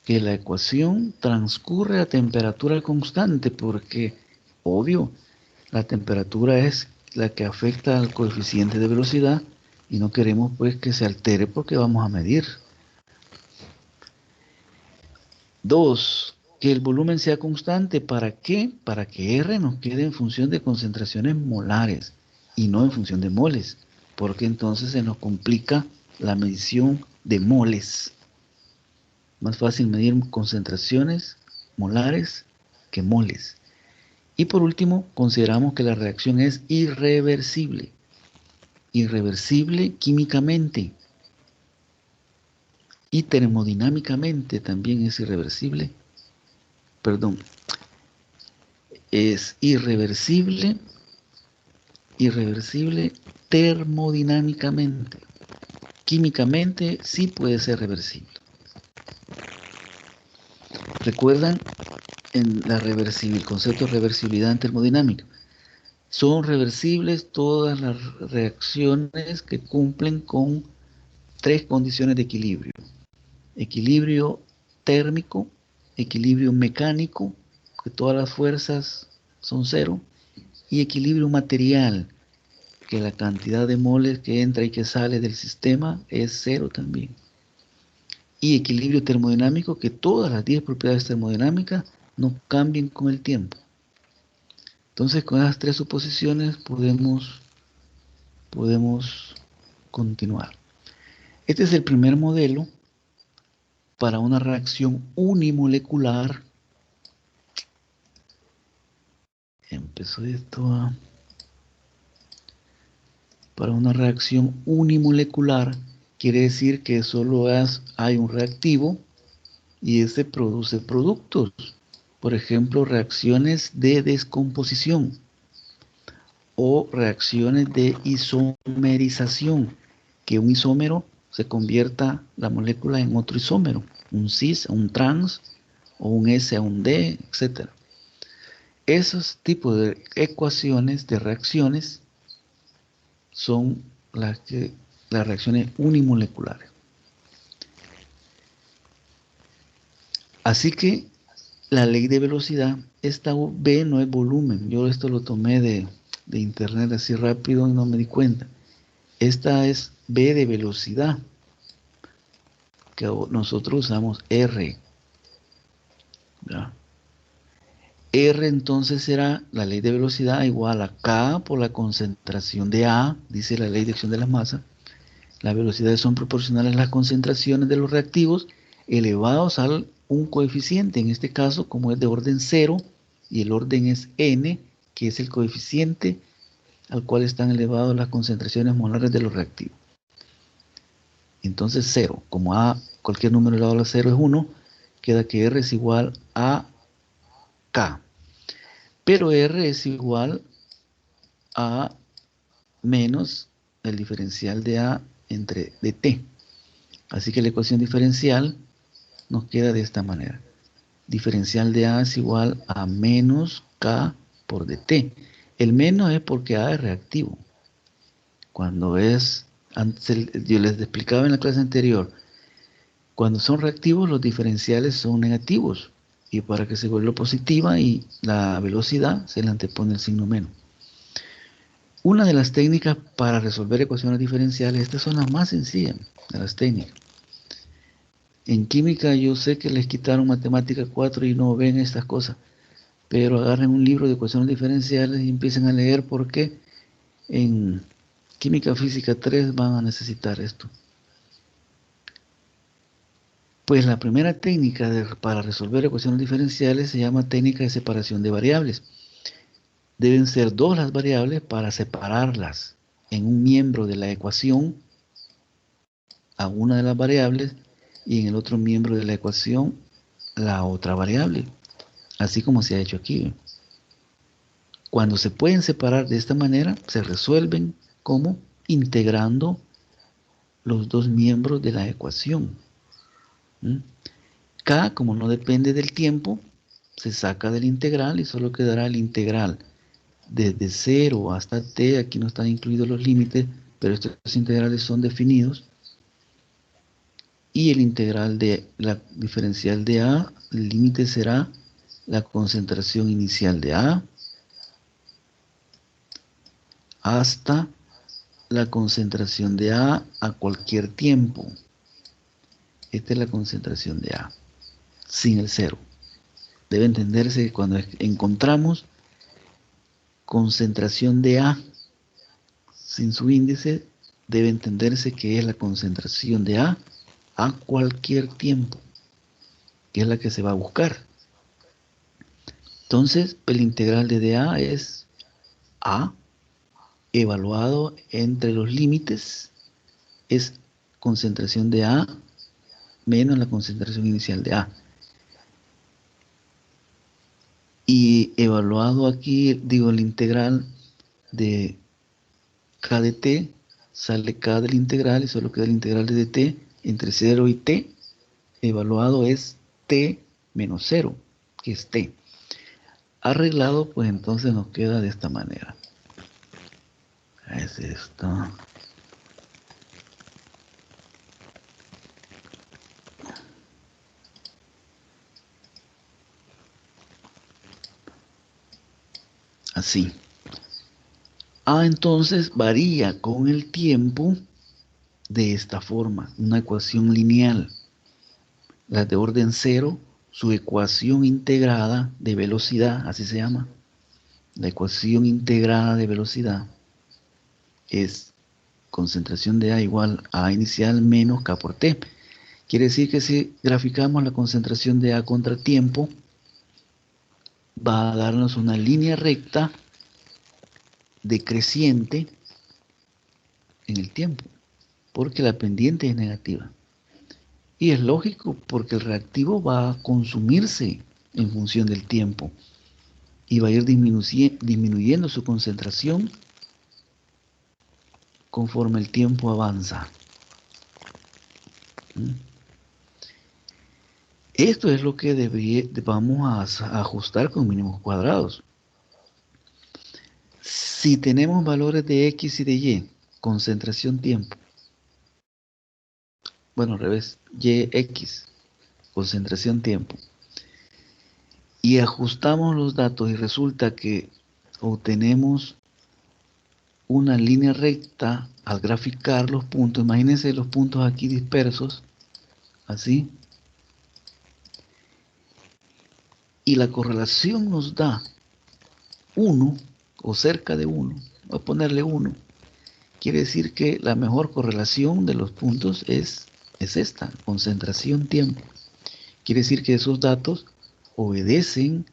que la ecuación transcurre a temperatura constante, porque, obvio, la temperatura es la que afecta al coeficiente de velocidad y no queremos pues que se altere porque vamos a medir. 2, que el volumen sea constante. ¿Para qué? Para que R nos quede en función de concentraciones molares y no en función de moles, porque entonces se nos complica la medición de moles. Más fácil medir concentraciones molares que moles. Y por último, consideramos que la reacción es irreversible. Irreversible químicamente. Y termodinámicamente también es irreversible. Perdón. Es irreversible termodinámicamente. Químicamente sí puede ser reversible. ¿Recuerdan el concepto de reversibilidad en termodinámica? Son reversibles todas las reacciones que cumplen con tres condiciones de equilibrio. Equilibrio térmico, equilibrio mecánico, que todas las fuerzas son cero, y equilibrio material, que la cantidad de moles que entra y que sale del sistema es cero también. Y equilibrio termodinámico, que todas las 10 propiedades termodinámicas no cambien con el tiempo. Entonces, con esas tres suposiciones podemos continuar. Este es el primer modelo para una reacción unimolecular. Empezó esto para una reacción unimolecular, quiere decir que solo hay un reactivo y este produce productos. Por ejemplo, reacciones de descomposición o reacciones de isomerización, que un isómero se convierta la molécula en otro isómero, un cis a un trans o un S a un D, etc. Esos tipos de ecuaciones, de reacciones, son las reacciones unimoleculares. Así que la ley de velocidad, esta V no es volumen. Yo esto lo tomé de internet así rápido y no me di cuenta. Esta es V de velocidad, que nosotros usamos R. ¿Ya? R entonces será la ley de velocidad igual a K por la concentración de A, dice la ley de acción de las masas. Las velocidades son proporcionales a las concentraciones de los reactivos elevados a un coeficiente, en este caso como es de orden 0 y el orden es n, que es el coeficiente al cual están elevadas las concentraciones molares de los reactivos. Entonces 0, como A, cualquier número elevado a 0 es 1, queda que R es igual a K. Pero R es igual a menos el diferencial de A entre dt. Así que la ecuación diferencial nos queda de esta manera. Diferencial de A es igual a menos K por dt. El menos es porque A es reactivo. Cuando es, antes yo les explicaba en la clase anterior, cuando son reactivos los diferenciales son negativos. Y para que se vuelva positiva y la velocidad se le antepone el signo menos. Una de las técnicas para resolver ecuaciones diferenciales, estas son las más sencillas de las técnicas. En química yo sé que les quitaron matemática 4 y no ven estas cosas, pero agarren un libro de ecuaciones diferenciales y empiecen a leer porque en química física 3 van a necesitar esto. Pues la primera técnica para resolver ecuaciones diferenciales se llama técnica de separación de variables. Deben ser 2 las variables para separarlas en un miembro de la ecuación a una de las variables y en el otro miembro de la ecuación la otra variable, así como se ha hecho aquí. Cuando se pueden separar de esta manera, se resuelven como integrando los dos miembros de la ecuación. K, como no depende del tiempo, se saca del integral y solo quedará el integral desde 0 hasta t. Aquí no están incluidos los límites, pero estos integrales son definidos. Y el integral de la diferencial de A, el límite será la concentración inicial de A hasta la concentración de A cualquier tiempo. Esta es la concentración de A, sin el 0. Debe entenderse que cuando encontramos concentración de A sin su índice, debe entenderse que es la concentración de A cualquier tiempo, que es la que se va a buscar. Entonces, el integral de dA es A evaluado entre los límites, es concentración de A menos la concentración inicial de A. Y evaluado aquí, digo, el integral de K de t, sale K del integral y solo queda el integral de dt entre 0 y t. Evaluado es t menos 0, que es t. Arreglado, pues entonces nos queda de esta manera. Es esto. Así. A entonces varía con el tiempo de esta forma, una ecuación lineal. Las de orden 0, su ecuación integrada de velocidad, así se llama. La ecuación integrada de velocidad es concentración de A igual a inicial menos K por T. Quiere decir que si graficamos la concentración de A contra tiempo, va a darnos una línea recta decreciente en el tiempo, porque la pendiente es negativa. Y es lógico, porque el reactivo va a consumirse en función del tiempo y va a ir disminuyendo su concentración conforme el tiempo avanza. Esto es lo que vamos a ajustar con mínimos cuadrados. Si tenemos valores de X y de Y concentración tiempo. Bueno, al revés, YX, concentración tiempo. Y ajustamos los datos y resulta que obtenemos una línea recta al graficar los puntos. Imagínense los puntos aquí dispersos, así. Y la correlación nos da 1 o cerca de 1. Voy a ponerle 1. Quiere decir que la mejor correlación de los puntos es esta, concentración tiempo. Quiere decir que esos datos obedecen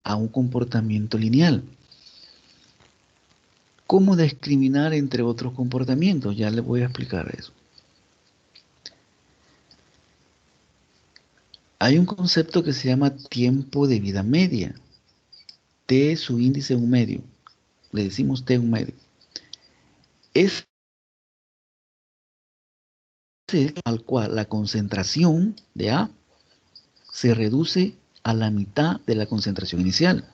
a un comportamiento lineal. ¿Cómo discriminar entre otros comportamientos? Ya les voy a explicar eso. Hay un concepto que se llama tiempo de vida media. T su índice 1 medio. Le decimos T 1 medio. Es al cual la concentración de A se reduce a la mitad de la concentración inicial.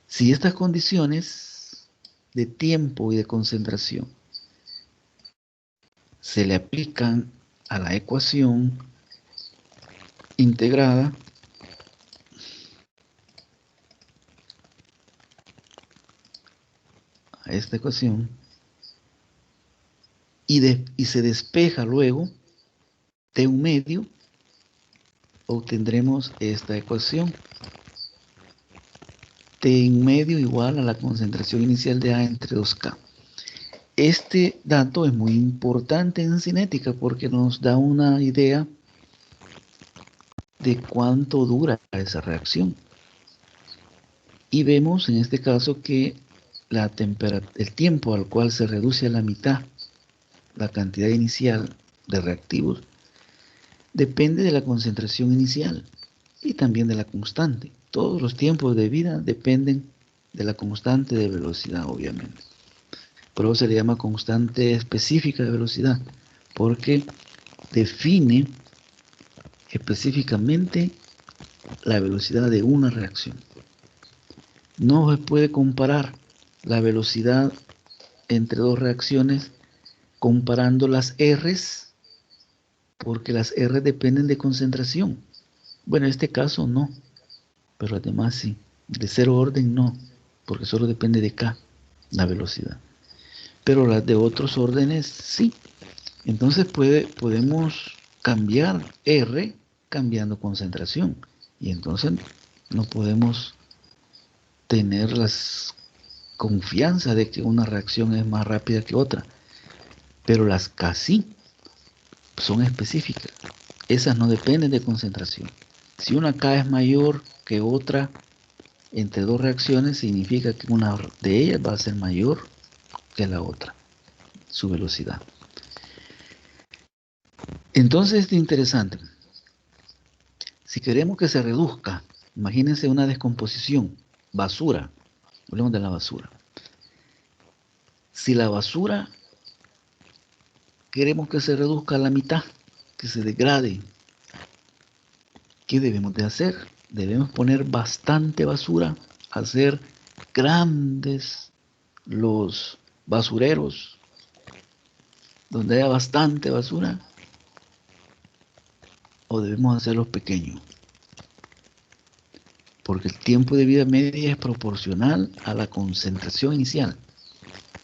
Si estas condiciones de tiempo y de concentración se le aplican a la ecuación integrada, a esta ecuación, y se despeja luego T 1 medio, obtendremos esta ecuación. T 1 medio igual a la concentración inicial de A entre 2K. Este dato es muy importante en cinética porque nos da una idea de cuánto dura esa reacción. Y vemos en este caso que el tiempo al cual se reduce a la mitad la cantidad inicial de reactivos depende de la concentración inicial y también de la constante. Todos los tiempos de vida dependen de la constante de velocidad, obviamente. Por eso se le llama constante específica de velocidad, porque define específicamente la velocidad de una reacción. No se puede comparar la velocidad entre dos reacciones comparando las R's, porque las R dependen de concentración. Bueno, en este caso no, pero además sí. De cero orden no, porque solo depende de K, la velocidad. Pero las de otros órdenes sí. Entonces podemos cambiar R cambiando concentración. Y entonces no podemos tener la confianza de que una reacción es más rápida que otra. Pero las K sí son específicas. Esas no dependen de concentración. Si una K es mayor que otra entre dos reacciones, significa que una de ellas va a ser mayor que la otra, su velocidad. Entonces es interesante. Si queremos que se reduzca, imagínense una descomposición, basura, hablemos de la basura. Si la basura queremos que se reduzca a la mitad, que se degrade, ¿qué debemos de hacer? Debemos poner bastante basura, hacer grandes los basureros, donde haya bastante basura, o debemos hacerlos pequeños. Porque el tiempo de vida media es proporcional a la concentración inicial,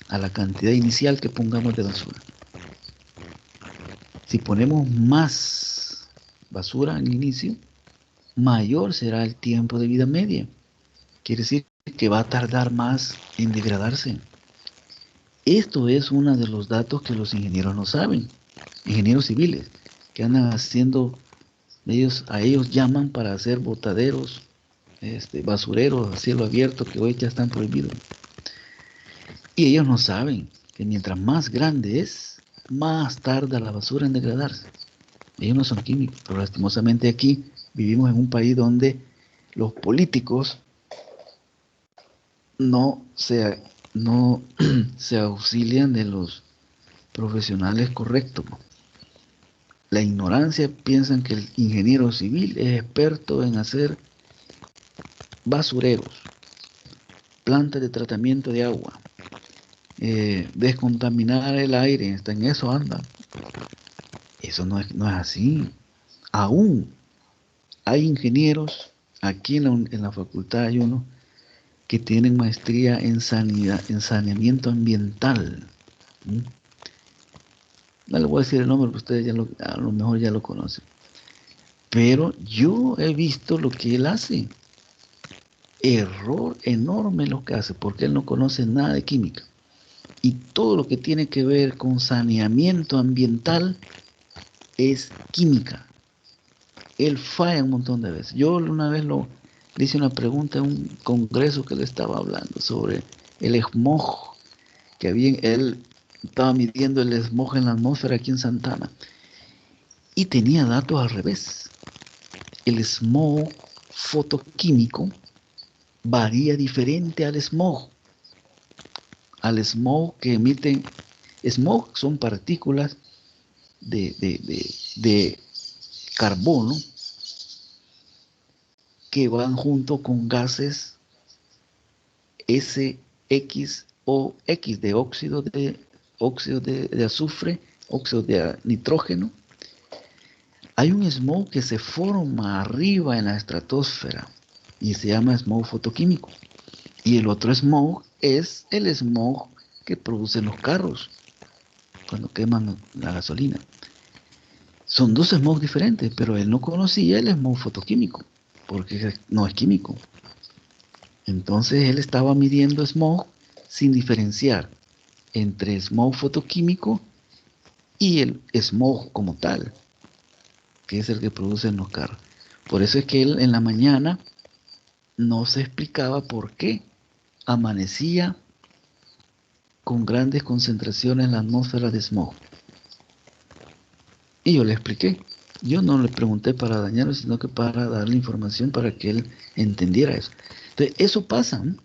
a la cantidad inicial que pongamos de basura. Si ponemos más basura al inicio, mayor será el tiempo de vida media. Quiere decir que va a tardar más en degradarse. Esto es uno de los datos que los ingenieros no saben. Ingenieros civiles que andan haciendo, a ellos llaman para hacer botaderos, basureros a cielo abierto, que hoy ya están prohibidos. Y ellos no saben que mientras más grande es, más tarda la basura en degradarse. Ellos no son químicos, pero lastimosamente aquí vivimos en un país donde los políticos no se auxilian de los profesionales correctos. La ignorancia, piensan que el ingeniero civil es experto en hacer basureros, plantas de tratamiento de agua, descontaminar el aire, hasta en eso anda. Eso no es así. Aún hay ingenieros, aquí en la facultad hay uno que tienen maestría en sanidad, en saneamiento ambiental. ¿Mm? No le voy a decir el nombre, porque ustedes a lo mejor ya lo conocen. Pero yo he visto lo que él hace. Error enorme lo que hace, porque él no conoce nada de química. Y todo lo que tiene que ver con saneamiento ambiental es química. Él falla un montón de veces. Yo una vez le hice una pregunta en un congreso que le estaba hablando sobre el smog que había. Él estaba midiendo el smog en la atmósfera aquí en Santana y tenía datos al revés. El smog fotoquímico varía diferente al smog que emiten. Smog son partículas de carbono que van junto con gases SXOX, de óxido de azufre, óxido de nitrógeno. Hay un smog que se forma arriba en la estratosfera y se llama smog fotoquímico. Y el otro smog es el smog que producen los carros cuando queman la gasolina. Son dos smog diferentes, pero él no conocía el smog fotoquímico, porque no es químico. Entonces él estaba midiendo smog sin diferenciar entre smog fotoquímico y el smog como tal, que es el que producen los carros. Por eso es que él en la mañana no se explicaba por qué amanecía con grandes concentraciones en la atmósfera de smog. Y yo le expliqué. Yo no le pregunté para dañarlo, sino que para darle información para que él entendiera eso. Entonces, eso pasa, ¿no?,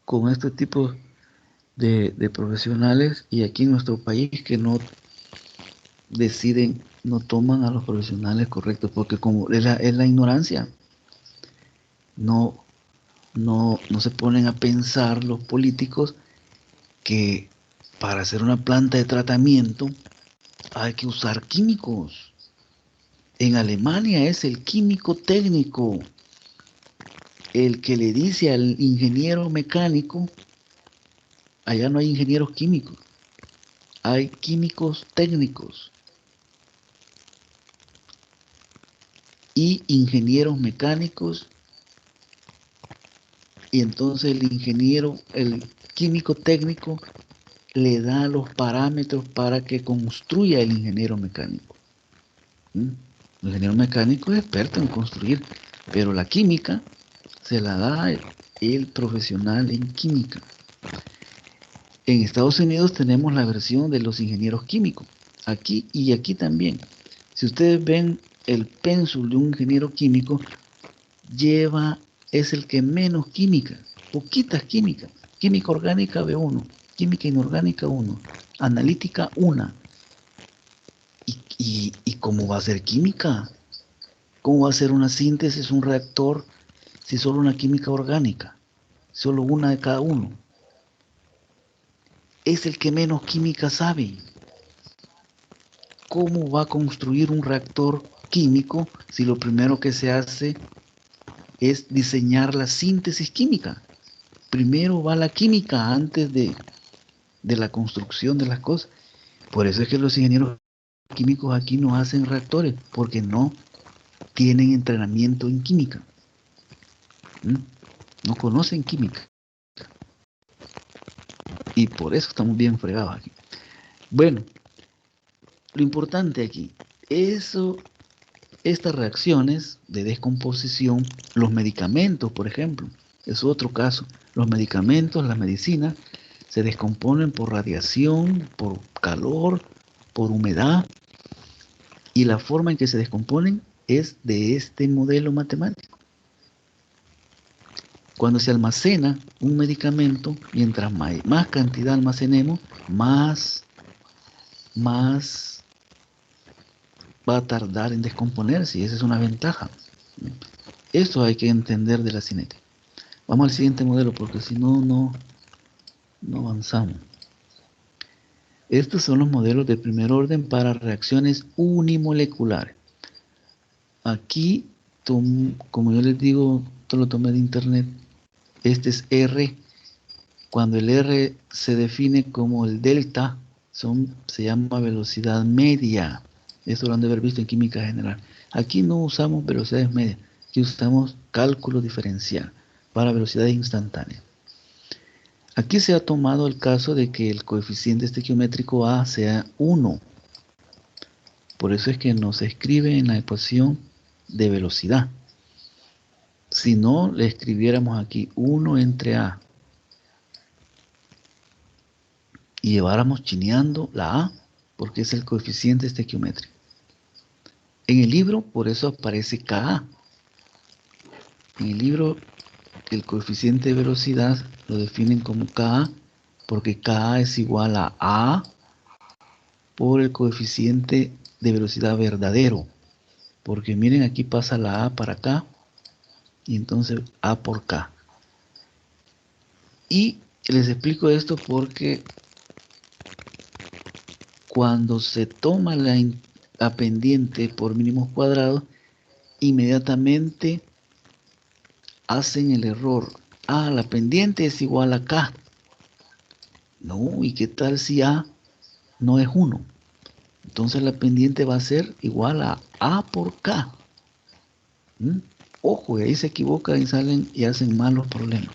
con este tipo de profesionales, y aquí en nuestro país, que no deciden, no toman a los profesionales correctos, porque como es la ignorancia, no, no se ponen a pensar los políticos que para hacer una planta de tratamiento hay que usar químicos. En Alemania es el químico técnico el que le dice al ingeniero mecánico. Allá no hay ingenieros químicos, hay químicos técnicos y ingenieros mecánicos. Y entonces el químico técnico le da los parámetros para que construya el ingeniero mecánico. ¿Mm? El ingeniero mecánico es experto en construir, pero la química se la da el profesional en química. En Estados Unidos tenemos la versión de los ingenieros químicos, aquí y aquí también. Si ustedes ven el pénsul de un ingeniero químico, es el que menos química, poquitas químicas. Química orgánica B1, química inorgánica 1, analítica 1. ¿Y cómo va a ser química? ¿Cómo va a ser una síntesis, un reactor, si solo una química orgánica? Solo una de cada uno. Es el que menos química sabe. ¿Cómo va a construir un reactor químico si lo primero que se hace es diseñar la síntesis química? Primero va la química antes de la construcción de las cosas. Por eso es que los ingenieros químicos aquí no hacen reactores, porque no tienen entrenamiento en química. No conocen química. Y por eso estamos bien fregados aquí. Bueno, lo importante aquí, estas reacciones de descomposición, los medicamentos, por ejemplo, es otro caso. Los medicamentos, la medicina, se descomponen por radiación, por calor, por humedad, y la forma en que se descomponen es de este modelo matemático. Cuando se almacena un medicamento, mientras más cantidad almacenemos, más va a tardar en descomponerse, y esa es una ventaja. Esto hay que entender de la cinética. Vamos al siguiente modelo, porque si no No avanzamos. Estos son los modelos de primer orden para reacciones unimoleculares. Aquí, como yo les digo, esto lo tomé de internet. Este es R. Cuando el R se define como el delta, se llama velocidad media. Eso lo han de haber visto en química general. Aquí no usamos velocidades medias. Aquí usamos cálculo diferencial para velocidades instantáneas. Aquí se ha tomado el caso de que el coeficiente estequiométrico A sea 1. Por eso es que no se escribe en la ecuación de velocidad. Si no, le escribiéramos aquí 1 entre A y lleváramos chineando la A, porque es el coeficiente estequiométrico. En el libro, por eso aparece KA. En el libro, el coeficiente de velocidad lo definen como KA, porque KA es igual a A por el coeficiente de velocidad verdadero. Porque miren, aquí pasa la A para acá, y entonces A por K. Y les explico esto porque cuando se toma la pendiente por mínimos cuadrados, inmediatamente hacen el error. Ah, la pendiente es igual a K. No, ¿y qué tal si A no es 1? Entonces la pendiente va a ser igual a A por K. Ojo, y ahí se equivocan y salen y hacen malos problemas.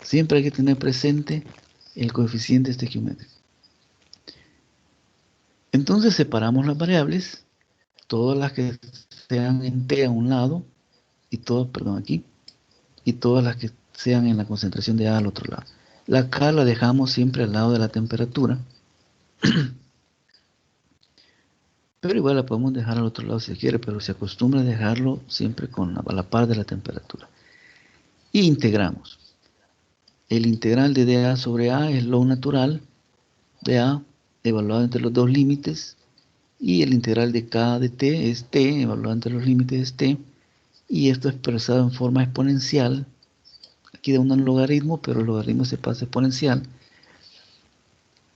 Siempre hay que tener presente el coeficiente estequiométrico. Entonces separamos las variables, todas las que sean en T a un lado, y todas, perdón, aquí, y todas las que sean en la concentración de A al otro lado. La K la dejamos siempre al lado de la temperatura, pero igual la podemos dejar al otro lado si quiere, pero se acostumbra a dejarlo siempre a la par de la temperatura. Y integramos. El integral de dA sobre A es log natural de A evaluado entre los dos límites, y el integral de K de T es T evaluado entre los límites es T, y esto expresado en forma exponencial. Aquí da un logaritmo, pero el logaritmo se pasa a exponencial,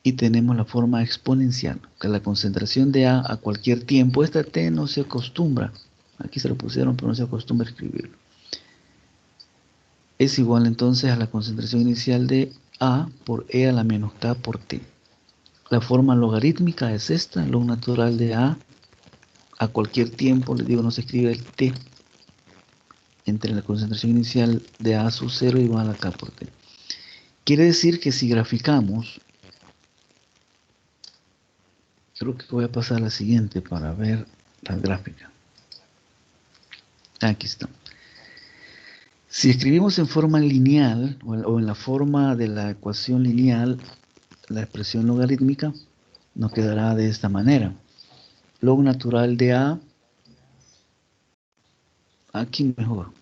y tenemos la forma exponencial, que la concentración de A cualquier tiempo. Esta T no se acostumbra, aquí se lo pusieron, pero no se acostumbra a escribirlo. Es igual entonces a la concentración inicial de A por E a la menos K por T. La forma logarítmica es esta, log natural de A cualquier tiempo, les digo, no se escribe el T, entre la concentración inicial de A sub 0 igual a K por T. Quiere decir que si graficamos, creo que voy a pasar a la siguiente para ver la gráfica. Aquí está. Si escribimos en forma lineal o en la forma de la ecuación lineal, la expresión logarítmica nos quedará de esta manera. Log natural de A, aquí mejor.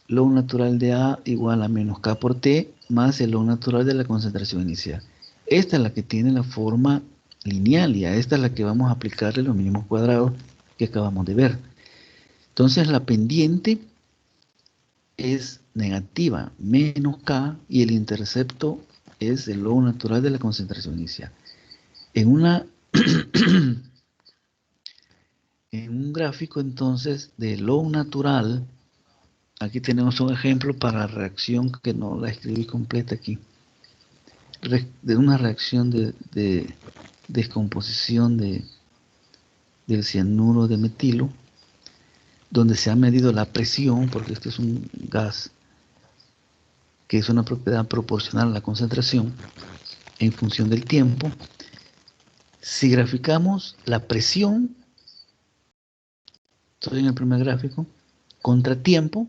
Log natural de A igual a menos K por T más el log natural de la concentración inicial. Esta es la que tiene la forma lineal y a esta es la que vamos a aplicarle los mínimos cuadrados que acabamos de ver. Entonces la pendiente es negativa, menos K, y el intercepto es el log natural de la concentración inicial. En un gráfico entonces de log natural, aquí tenemos un ejemplo para reacción que no la escribí completa aquí, de una reacción de descomposición del cianuro de metilo, donde se ha medido la presión, porque este es un gas que es una propiedad proporcional a la concentración en función del tiempo. Si graficamos la presión, estoy en el primer gráfico, contra tiempo,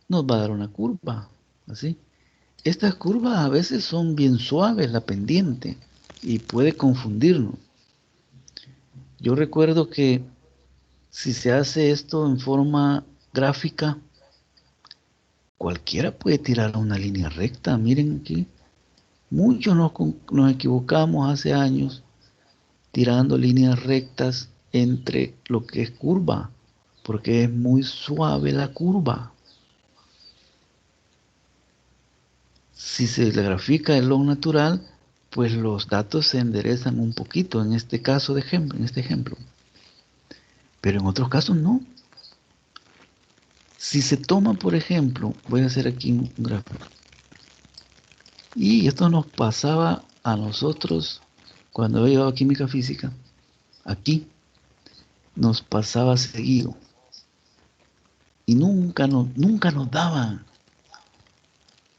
nos va a dar una curva, así. Estas curvas a veces son bien suaves, la pendiente, y puede confundirnos. Yo recuerdo que si se hace esto en forma gráfica, cualquiera puede tirar una línea recta. Miren aquí, muchos nos equivocamos hace años tirando líneas rectas entre lo que es curva, porque es muy suave la curva. Si se grafica el log natural, pues los datos se enderezan un poquito en este caso de ejemplo, en este ejemplo. Pero en otros casos no. Si se toma, por ejemplo, voy a hacer aquí un gráfico. Y esto nos pasaba a nosotros cuando yo llevaba química física. Aquí nos pasaba seguido. Y nunca nos daban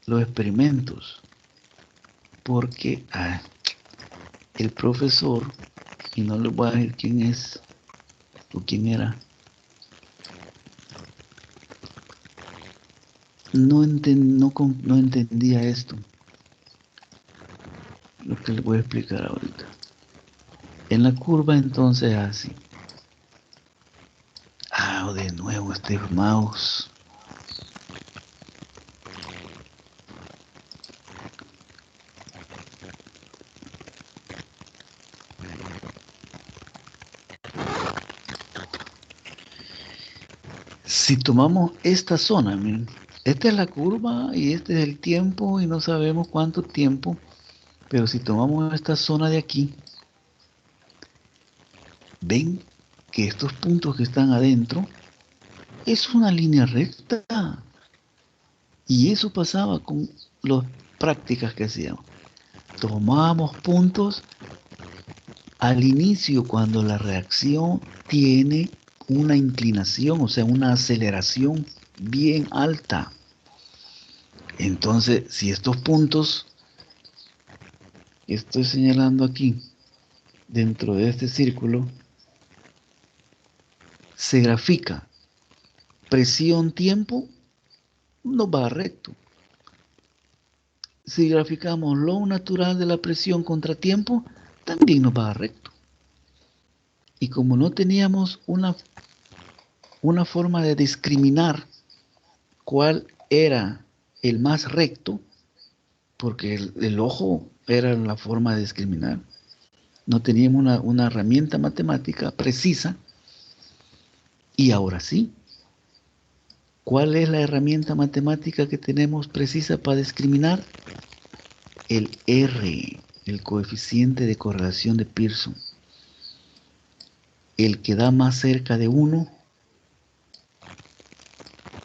los experimentos. Porque el profesor, y no les voy a decir quién es o quién era, no entendía esto, lo que les voy a explicar ahorita. En la curva entonces así. De nuevo este mouse. Si tomamos esta zona, miren, esta es la curva y este es el tiempo y no sabemos cuánto tiempo, pero si tomamos esta zona de aquí, ven que estos puntos que están adentro es una línea recta. Y eso pasaba con las prácticas que hacíamos. Tomábamos puntos al inicio cuando la reacción tiene una inclinación, o sea, una aceleración bien alta. Entonces, si estos puntos que estoy señalando aquí, dentro de este círculo, se grafica presión-tiempo, nos va recto. Si graficamos lo natural de la presión contra tiempo, también nos va recto. Y como no teníamos una forma de discriminar cuál era el más recto, porque el ojo era la forma de discriminar, no teníamos una herramienta matemática precisa, y ahora sí. ¿Cuál es la herramienta matemática que tenemos precisa para discriminar? El R, el coeficiente de correlación de Pearson. El que da más cerca de 1,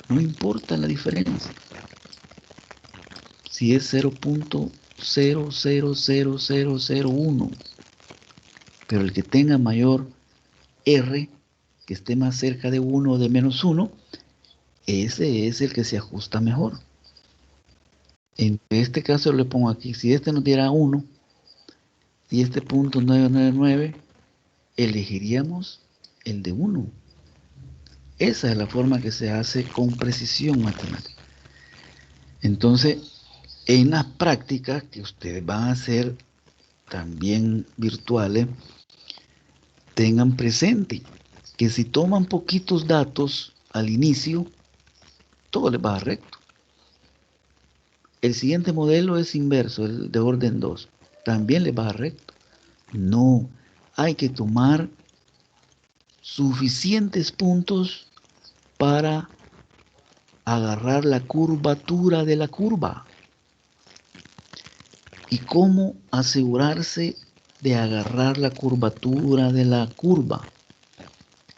no importa la diferencia. Si es 0.000001, pero el que tenga mayor R, que esté más cerca de 1 o de menos 1, ese es el que se ajusta mejor. En este caso le pongo aquí, si este nos diera 1, y este punto 999, elegiríamos el de 1. Esa es la forma que se hace con precisión matemática. Entonces, en las prácticas que ustedes van a hacer también virtuales, tengan presente que si toman poquitos datos al inicio, todo les va recto. El siguiente modelo es inverso, el de orden 2. También les va recto. No, hay que tomar suficientes puntos para agarrar la curvatura de la curva. ¿Y cómo asegurarse de agarrar la curvatura de la curva?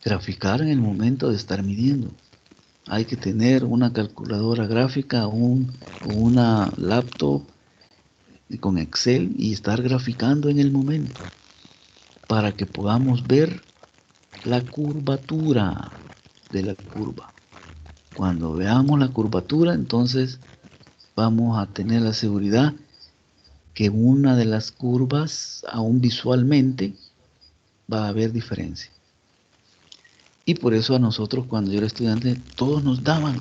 Graficar en el momento de estar midiendo. Hay que tener una calculadora gráfica o una laptop con Excel y estar graficando en el momento para que podamos ver la curvatura de la curva. Cuando veamos la curvatura, entonces vamos a tener la seguridad que una de las curvas, aún visualmente, va a haber diferencia. Y por eso a nosotros, cuando yo era estudiante, todos nos daban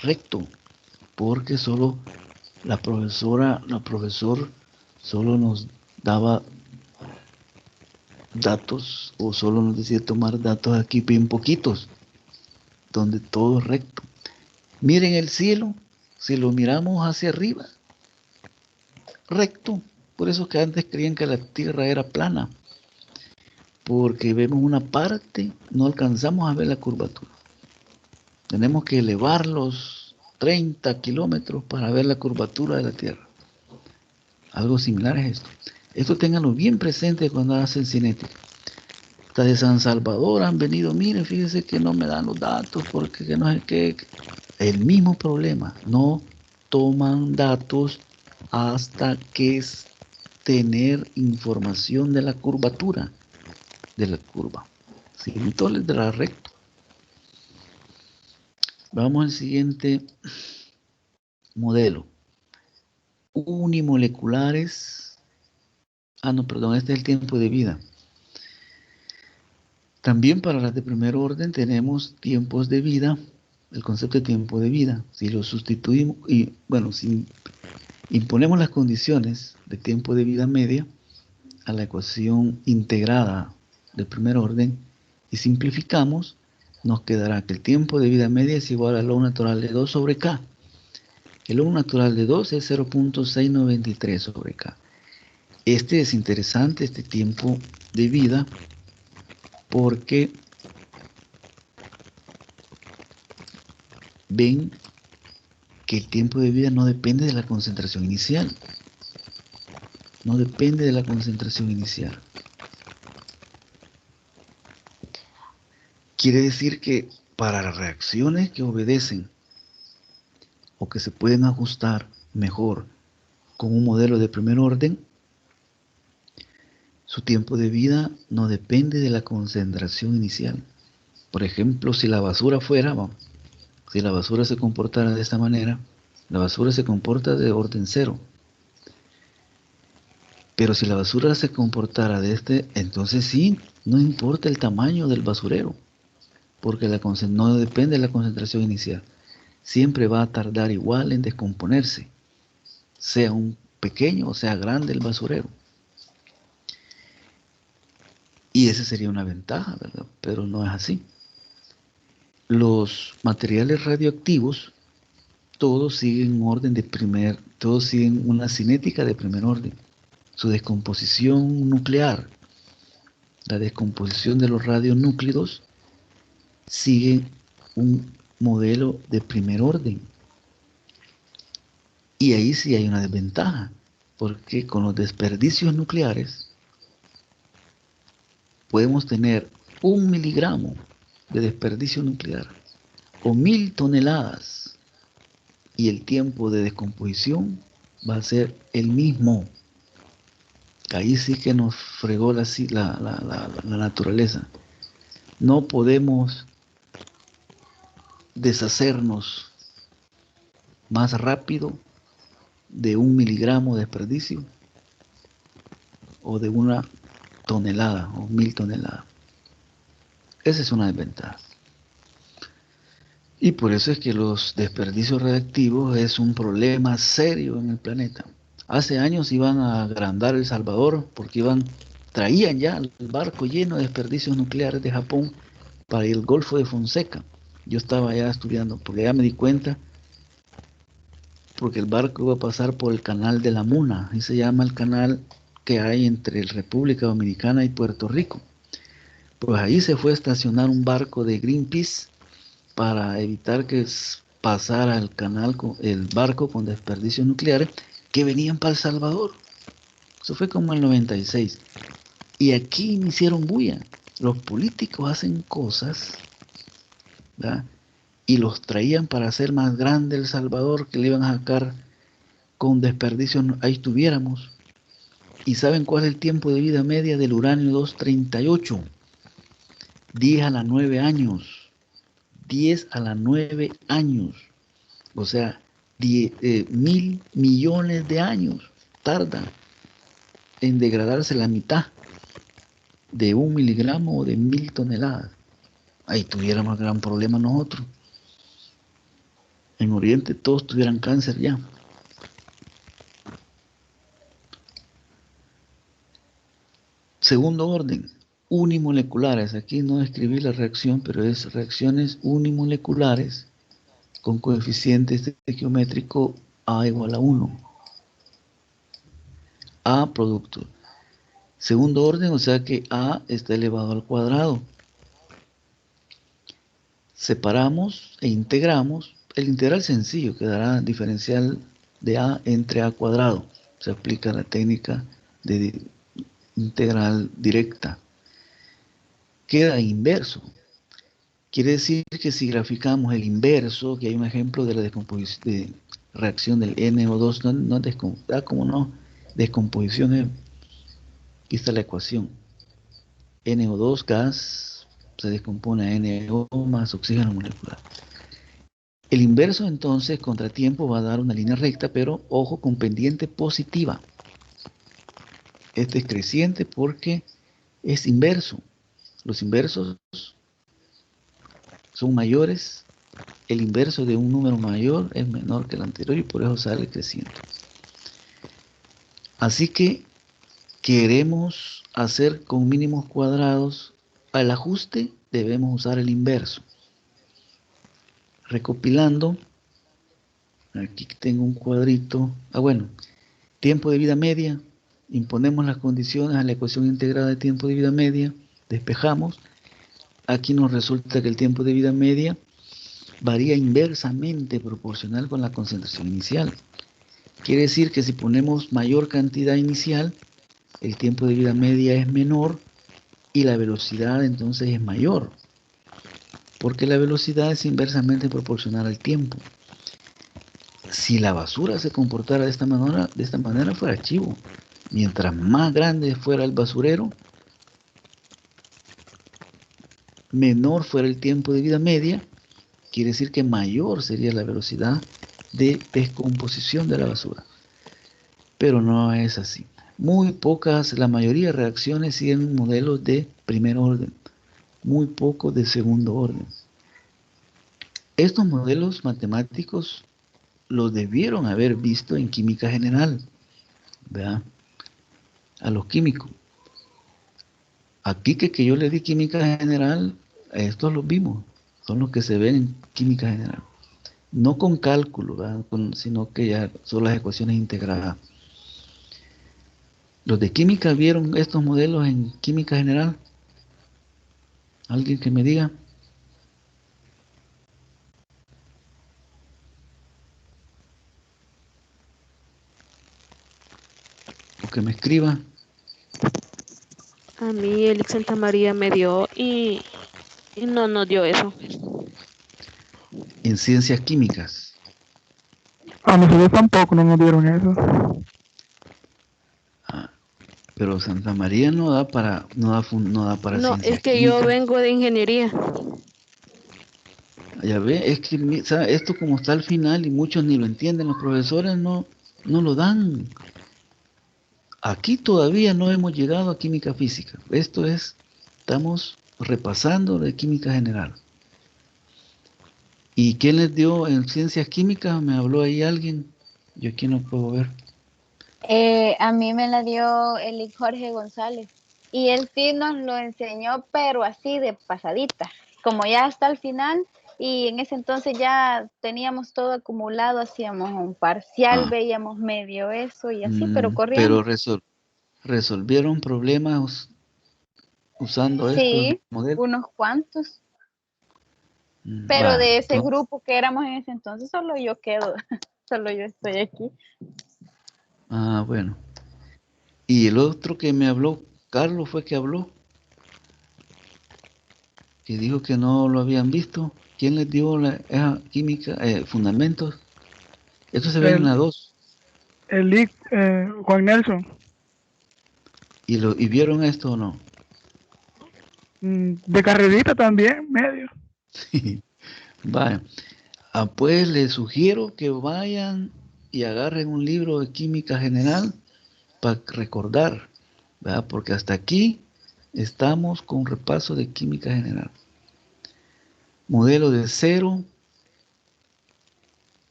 recto, porque solo el profesor solo nos daba datos, o solo nos decía tomar datos aquí bien poquitos, donde todo es recto. Miren el cielo, si lo miramos hacia arriba, recto. Por eso que antes creían que la tierra era plana, porque vemos una parte, no alcanzamos a ver la curvatura. Tenemos que elevarlos 30 kilómetros para ver la curvatura de la Tierra. Algo similar es esto. Esto ténganlo bien presente cuando hacen cinética. Hasta de San Salvador han venido, miren, fíjense que no me dan los datos porque que no sé qué. El mismo problema, no toman datos hasta que tener información de la curvatura de la curva. Sí, entonces de la recta. Vamos al siguiente modelo. Unimoleculares. No, perdón, este es el tiempo de vida. También para las de primer orden tenemos tiempos de vida, el concepto de tiempo de vida. Si lo sustituimos, y bueno, si imponemos las condiciones de tiempo de vida media a la ecuación integrada del primer orden y simplificamos, nos quedará que el tiempo de vida media es igual al log natural de 2 sobre K. El log natural de 2 es 0.693 sobre K. Este es interesante, este tiempo de vida, porque ven que el tiempo de vida no depende de la concentración inicial. No depende de la concentración inicial. Quiere decir que para las reacciones que obedecen o que se pueden ajustar mejor con un modelo de primer orden, su tiempo de vida no depende de la concentración inicial. Por ejemplo, si la basura fuera, si la basura se comportara de esta manera, la basura se comporta de orden cero. Pero si la basura se comportara de entonces sí, no importa el tamaño del basurero, porque no depende de la concentración inicial. Siempre va a tardar igual en descomponerse, sea un pequeño o sea grande el basurero. Y esa sería una ventaja, ¿verdad? Pero no es así. Los materiales radioactivos, todos siguen todos siguen una cinética de primer orden. Su descomposición nuclear, la descomposición de los radionúclidos, sigue un modelo de primer orden. Y ahí sí hay una desventaja, porque con los desperdicios nucleares podemos tener 1 miligramo de desperdicio nuclear o 1000 toneladas y el tiempo de descomposición va a ser el mismo. Ahí sí que nos fregó la naturaleza. No podemos deshacernos más rápido de 1 miligramo de desperdicio o de 1 tonelada o 1000 toneladas. Esa es una desventaja. Y por eso es que los desperdicios radiactivos es un problema serio en el planeta. Hace años iban a agrandar El Salvador porque traían ya el barco lleno de desperdicios nucleares de Japón para el Golfo de Fonseca. Yo estaba ya estudiando, porque ya me di cuenta, porque el barco iba a pasar por el canal de la Muna, y se llama el canal que hay entre República Dominicana y Puerto Rico. Pues ahí se fue a estacionar un barco de Greenpeace para evitar que pasara el barco con desperdicios nucleares que venían para El Salvador. Eso fue como en el 96. Y aquí me hicieron bulla. Los políticos hacen cosas, ¿verdad? Y los traían para hacer más grande El Salvador, que le iban a sacar con desperdicios, ahí estuviéramos. ¿Y saben cuál es el tiempo de vida media del uranio 238? 10 a la 9 años. 10 a la 9 años. O sea, 1000 millones de años tarda en degradarse la mitad de 1 miligramo o de 1000 toneladas. Ahí tuviéramos gran problema nosotros. En Oriente todos tuvieran cáncer ya. Segundo orden, unimoleculares. Aquí no escribí la reacción, pero es reacciones unimoleculares con coeficientes geométrico A igual a 1. A producto. Segundo orden, o sea que A está elevado al cuadrado. Separamos e integramos El integral sencillo quedará diferencial de a entre a cuadrado. Se aplica la técnica de integral directa. Queda inverso. Quiere decir que si graficamos el inverso, que hay un ejemplo de la descomposición de reacción del NO2, como no, descomposición, aquí está la ecuación. NO2 gas se descompone a NO más oxígeno molecular. El inverso entonces, contratiempo, va a dar una línea recta, pero ojo, con pendiente positiva. Este es creciente porque es inverso. Los inversos son mayores. El inverso de un número mayor es menor que el anterior y por eso sale creciente. Así que queremos hacer con mínimos cuadrados. Al ajuste debemos usar el inverso. Recopilando, aquí tengo un cuadrito. Bueno, tiempo de vida media. Imponemos las condiciones a la ecuación integrada de tiempo de vida media. Despejamos. Aquí nos resulta que el tiempo de vida media varía inversamente proporcional con la concentración inicial. Quiere decir que si ponemos mayor cantidad inicial, el tiempo de vida media es menor y la velocidad entonces es mayor, porque la velocidad es inversamente proporcional al tiempo. Si la basura se comportara de esta manera fuera chivo. Mientras más grande fuera el basurero, menor fuera el tiempo de vida media, quiere decir que mayor sería la velocidad de descomposición de la basura. Pero no es así. Muy pocas, la mayoría de reacciones siguen modelos de primer orden, muy poco de segundo orden. Estos modelos matemáticos los debieron haber visto en química general, ¿verdad? A los químicos. Aquí que yo le di química general, a estos los vimos, son los que se ven en química general. No con cálculo, ¿verdad? Sino que ya son las ecuaciones integradas. ¿Los de química vieron estos modelos en química general? ¿Alguien que me diga? ¿O que me escriba? A mí el Santa María me dio y no nos dio eso. En ciencias químicas. A nosotros tampoco no nos dieron eso. Ah, pero Santa María no da para No, es ciencias que yo químicas. vengo de ingeniería. Ya ve, es que esto como está al final y muchos ni lo entienden, los profesores no lo dan. Aquí todavía no hemos llegado a química física. Estamos repasando de química general. ¿Y quién les dio en ciencias químicas? Me habló ahí alguien. Yo aquí no puedo ver. A mí me la dio el Jorge González y él sí nos lo enseñó, pero así de pasadita, como ya hasta el final y en ese entonces ya teníamos todo acumulado, hacíamos un parcial, Ah, veíamos medio eso y así, pero corriendo. pero resolvieron problemas usando estos Sí, modelos. unos cuantos, pero Va, de ese entonces, grupo que éramos en ese entonces solo yo quedo, solo yo estoy aquí. bueno. Y el otro que me habló, Carlos fue que habló, que dijo que no lo habían visto. ¿Quién les dio esa química, fundamentos? Esto se ve en la El, 2. Juan Nelson, ¿Y vieron esto o no? de carrerita también, medio. Vaya. Pues les sugiero que vayan y agarren un libro de química general para recordar, ¿verdad? Porque hasta aquí estamos con un repaso de química general. Modelo de cero,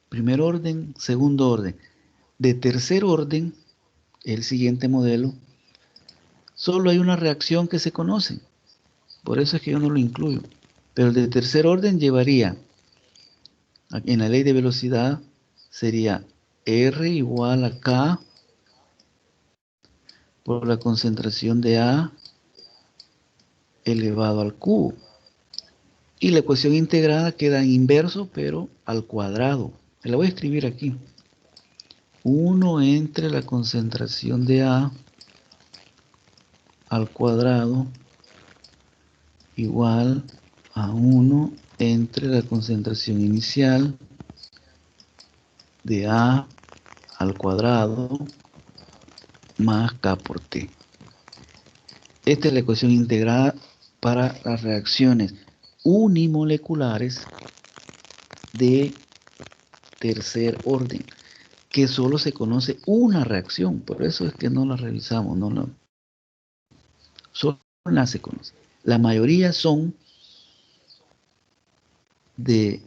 primer orden, segundo orden. De tercer orden, el siguiente modelo, solo hay una reacción que se conoce. Por eso es que yo no lo incluyo. Pero el de tercer orden llevaría, en la ley de velocidad, sería R igual a K por la concentración de A elevado al cubo. Y la ecuación integrada queda en inverso, pero al cuadrado. La voy a escribir aquí. 1 entre la concentración de A al cuadrado igual a 1 entre la concentración inicial de A al cuadrado más K por T. Esta es la ecuación integrada para las reacciones unimoleculares de tercer orden, que solo se conoce una reacción, por eso es que no la revisamos, solo una se conoce. La mayoría son de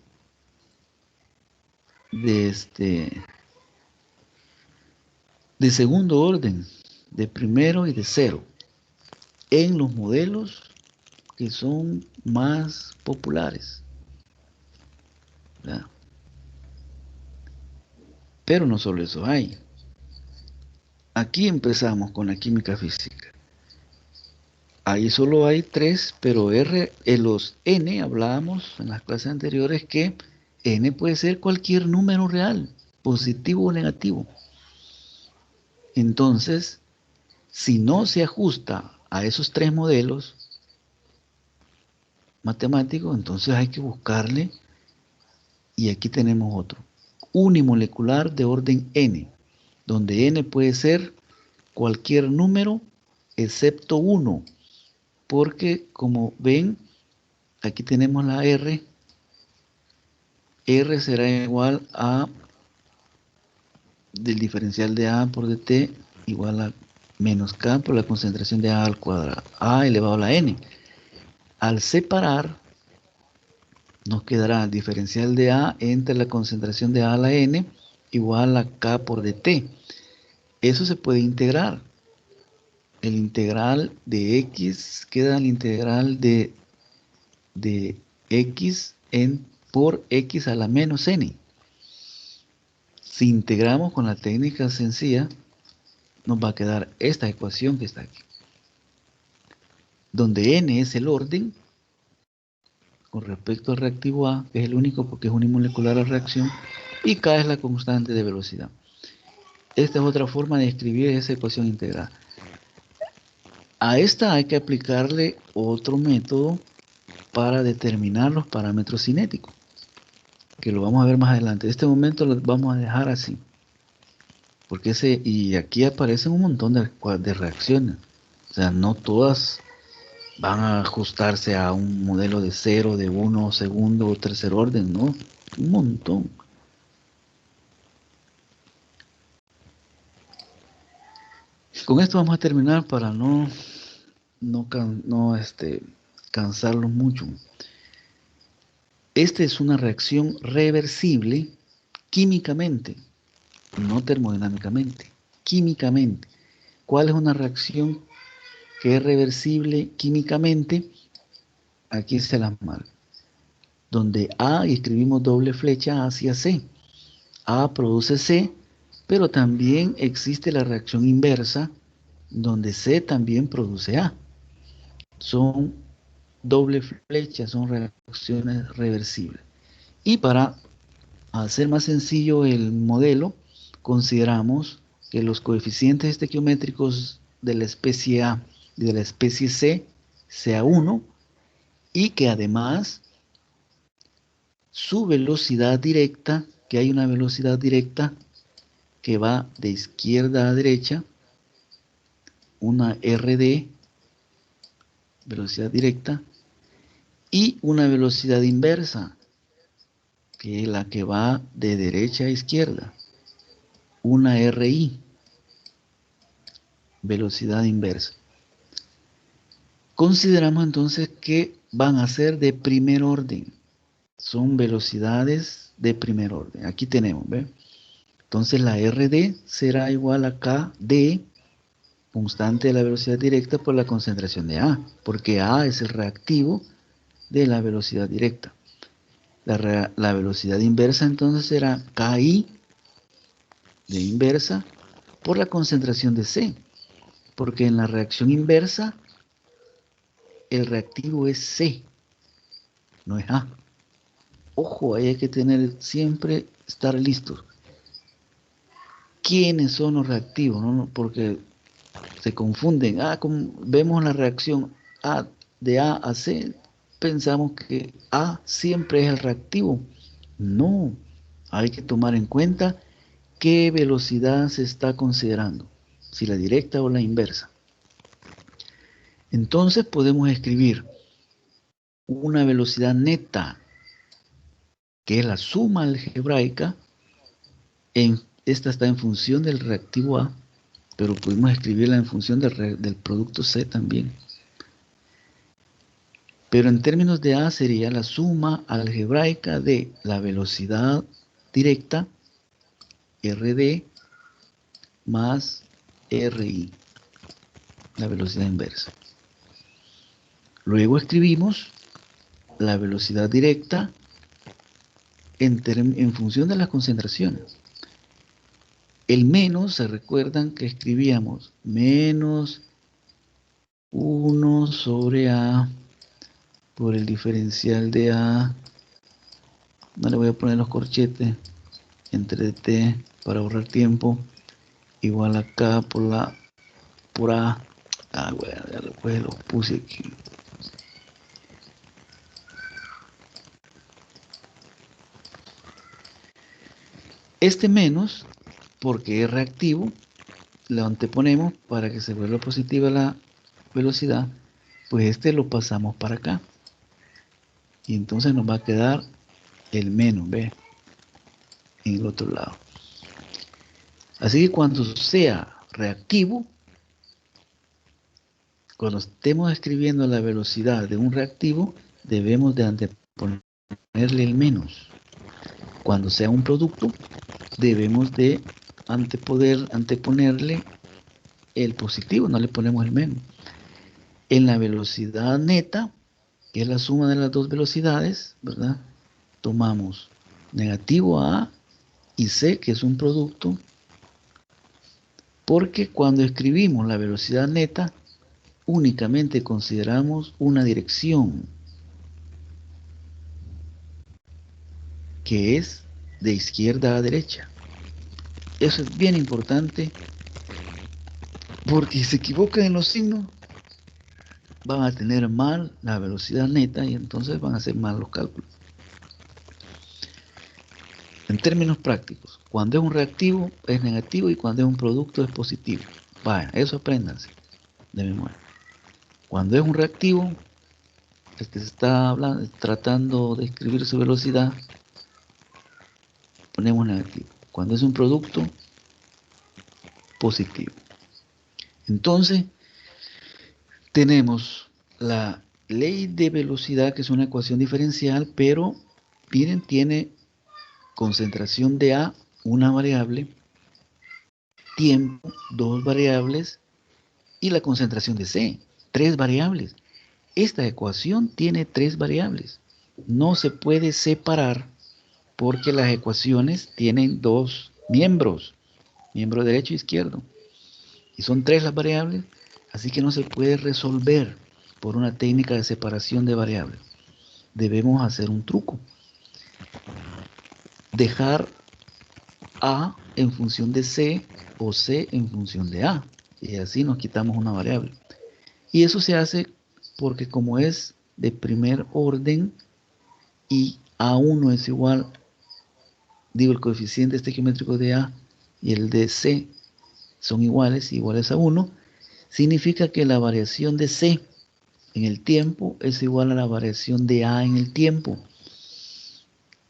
segundo orden, de primero y de cero, en los modelos que son más populares, ¿verdad? Pero no solo eso hay. Aquí empezamos con la química física. Ahí solo hay 3, pero los N, hablábamos en las clases anteriores que N puede ser cualquier número real, positivo o negativo. Entonces, si no se ajusta a esos 3 modelos matemáticos, entonces hay que buscarle, y aquí tenemos otro, unimolecular de orden N, donde N puede ser cualquier número excepto 1, porque como ven, aquí tenemos la R será igual a del diferencial de A por dt igual a menos K por la concentración de A al cuadrado, A elevado a la N. Al separar, nos quedará el diferencial de A entre la concentración de A a la N igual a K por dt. Eso se puede integrar. El integral de X queda el integral de X por X a la menos N. Si integramos con la técnica sencilla, nos va a quedar esta ecuación que está aquí, donde N es el orden con respecto al reactivo A, que es el único porque es unimolecular la reacción, y K es la constante de velocidad. Esta es otra forma de escribir esa ecuación integrada. A esta hay que aplicarle otro método para determinar los parámetros cinéticos, que lo vamos a ver más adelante. En este momento lo vamos a dejar así, porque y aquí aparecen un montón de reacciones. O sea, no todas van a ajustarse a un modelo de 0, de 1, segundo o tercer orden, no, un montón. Con esto vamos a terminar para no cansarlos mucho. Esta es una reacción reversible químicamente, no termodinámicamente, químicamente. ¿Cuál es una reacción que es reversible químicamente? Aquí se las marco. Donde A, y escribimos doble flecha hacia C. A produce C, pero también existe la reacción inversa, donde C también produce A. Son doble flecha, son reacciones reversibles. Y para hacer más sencillo el modelo, consideramos que los coeficientes estequiométricos de la especie A y de la especie C sea 1, y que además su velocidad directa, que hay una velocidad directa que va de izquierda a derecha, una RD, velocidad directa, y una velocidad inversa, que es la que va de derecha a izquierda, una RI, velocidad inversa. Consideramos entonces que van a ser de primer orden, son velocidades de primer orden. Aquí tenemos, ¿ve? Entonces la RD será igual a KD, constante de la velocidad directa por la concentración de A, porque A es el reactivo de la velocidad directa. La velocidad inversa entonces será KI de inversa por la concentración de C, porque en la reacción inversa el reactivo es C. no es A. Ojo, ahí hay que siempre estar listos. ¿Quiénes son los reactivos? ¿No? Porque se confunden. Vemos la reacción A de A a C, pensamos que A siempre es el reactivo. No, hay que tomar en cuenta qué velocidad se está considerando, si la directa o la inversa. Entonces podemos escribir una velocidad neta, que es la suma algebraica. Esta está en función del reactivo A, pero podemos escribirla en función del producto C también. Pero en términos de A sería la suma algebraica de la velocidad directa, RD, más RI, la velocidad inversa. Luego escribimos la velocidad directa en función de las concentraciones. El menos, se recuerdan que escribíamos menos 1 sobre A por el diferencial de A. No le voy a poner los corchetes entre T para ahorrar tiempo. Igual acá por A. Bueno, ya después lo puse aquí. Este menos, porque es reactivo, lo anteponemos para que se vuelva positiva la velocidad, pues este lo pasamos para acá. Y entonces nos va a quedar el menos, ¿ve? En el otro lado. Así que cuando sea reactivo, cuando estemos escribiendo la velocidad de un reactivo, debemos de anteponerle el menos. Cuando sea un producto, debemos de anteponerle el positivo, no le ponemos el menos. En la velocidad neta, que es la suma de las dos velocidades, ¿verdad? Tomamos negativo A y C, que es un producto, porque cuando escribimos la velocidad neta, únicamente consideramos una dirección, que es de izquierda a derecha. Eso es bien importante, porque si se equivocan en los signos, van a tener mal la velocidad neta y entonces van a hacer mal los cálculos. En términos prácticos, cuando es un reactivo es negativo y cuando es un producto es positivo. Vaya, eso apréndanse de memoria. Cuando es un reactivo, el que se está tratando de escribir su velocidad, ponemos negativo. Cuando es un producto, positivo. Entonces, tenemos la ley de velocidad, que es una ecuación diferencial, pero miren, tiene concentración de A, una variable, tiempo, dos variables, y la concentración de C, tres variables. Esta ecuación tiene tres variables. No se puede separar porque las ecuaciones tienen dos miembros, miembro derecho e izquierdo. Y son tres las variables, así que no se puede resolver por una técnica de separación de variables. Debemos hacer un truco. Dejar A en función de C o C en función de A. Y así nos quitamos una variable. Y eso se hace porque como es de primer orden y A1 es igual, el coeficiente estequiométrico de A y el de C son iguales a 1, significa que la variación de C en el tiempo es igual a la variación de A en el tiempo.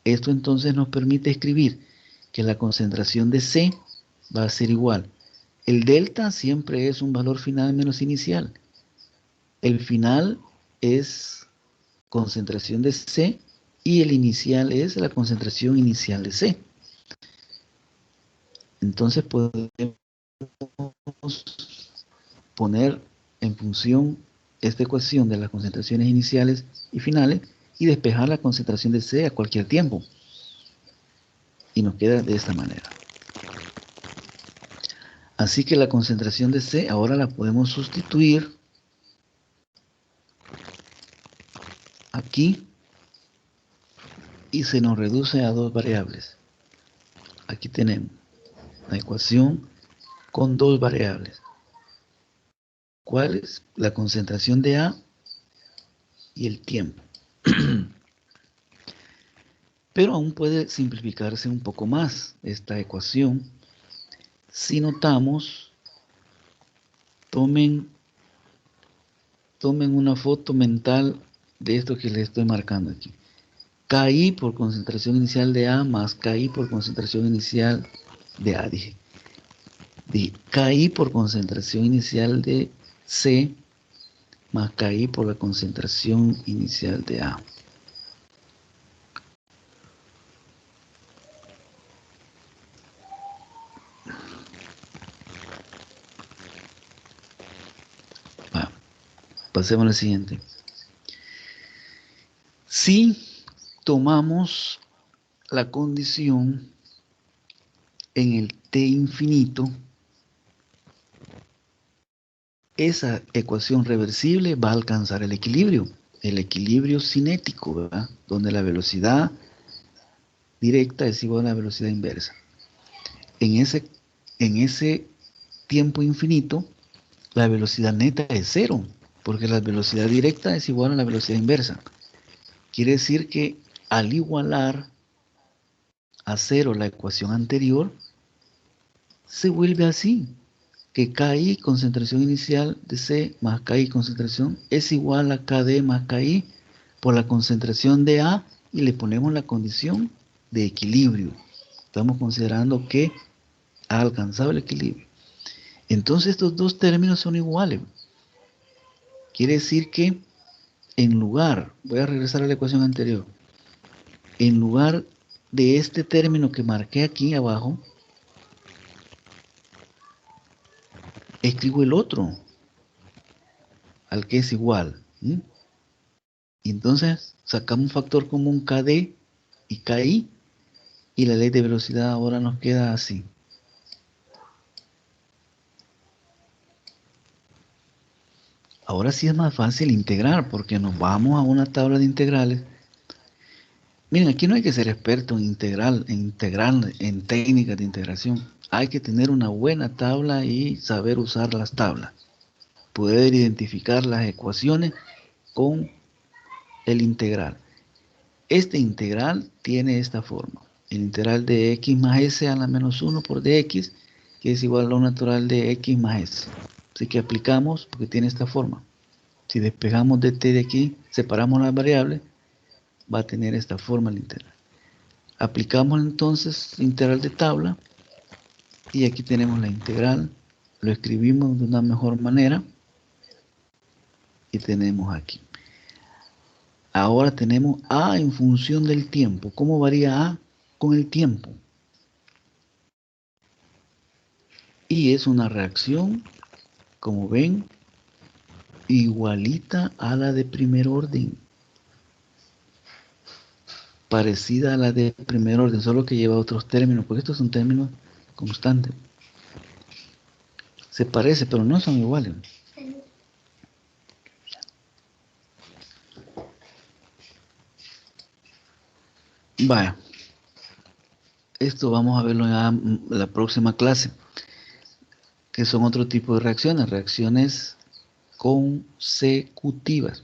Esto entonces nos permite escribir que la concentración de C va a ser igual. El delta siempre es un valor final menos inicial. El final es concentración de C y el inicial es la concentración inicial de C. Entonces podemos poner en función esta ecuación de las concentraciones iniciales y finales y despejar la concentración de C a cualquier tiempo. Y nos queda de esta manera. Así que la concentración de C ahora la podemos sustituir aquí y se nos reduce a dos variables. Aquí tenemos la ecuación con dos variables. ¿Cuál es? La concentración de A y el tiempo. Pero aún puede simplificarse un poco más esta ecuación. Si notamos, tomen una foto mental de esto que les estoy marcando aquí. KI por concentración inicial de A más KI por concentración inicial de A. Dije KI por concentración inicial de C más KI por la concentración inicial de A. Pasemos al siguiente. Si tomamos la condición en el t infinito, esa ecuación reversible va a alcanzar el equilibrio cinético, ¿verdad? Donde la velocidad directa es igual a la velocidad inversa. En ese tiempo infinito, la velocidad neta es cero, porque la velocidad directa es igual a la velocidad inversa. Quiere decir que al igualar a cero la ecuación anterior, se vuelve así, que KI, concentración inicial de C, más KI, concentración, es igual a KD más KI por la concentración de A, y le ponemos la condición de equilibrio. Estamos considerando que ha alcanzado el equilibrio. Entonces estos dos términos son iguales. Quiere decir que en lugar, voy a regresar a la ecuación anterior, en lugar de este término que marqué aquí abajo, escribo el otro, al que es igual. Y entonces sacamos un factor común KD y KI, y la ley de velocidad ahora nos queda así. Ahora sí es más fácil integrar, porque nos vamos a una tabla de integrales. Miren, aquí no hay que ser experto en integrar, en técnicas de integración. Hay que tener una buena tabla y saber usar las tablas. Poder identificar las ecuaciones con el integral. Este integral tiene esta forma. El integral de x más s a la menos 1 por dx, que es igual a lo natural de x más s. Así que aplicamos, porque tiene esta forma. Si despejamos de t de aquí, separamos las variables, va a tener esta forma el integral. Aplicamos entonces integral de tabla, y aquí tenemos la integral. Lo escribimos de una mejor manera, y tenemos aquí. Ahora tenemos A en función del tiempo. ¿Cómo varía A con el tiempo? Y es una reacción, como ven, igualita a la de primer orden. Parecida a la de primer orden, solo que lleva otros términos, porque estos son términos constantes. Se parece, pero no son iguales. Vaya. Esto vamos a verlo en la próxima clase, que son otro tipo de reacciones consecutivas.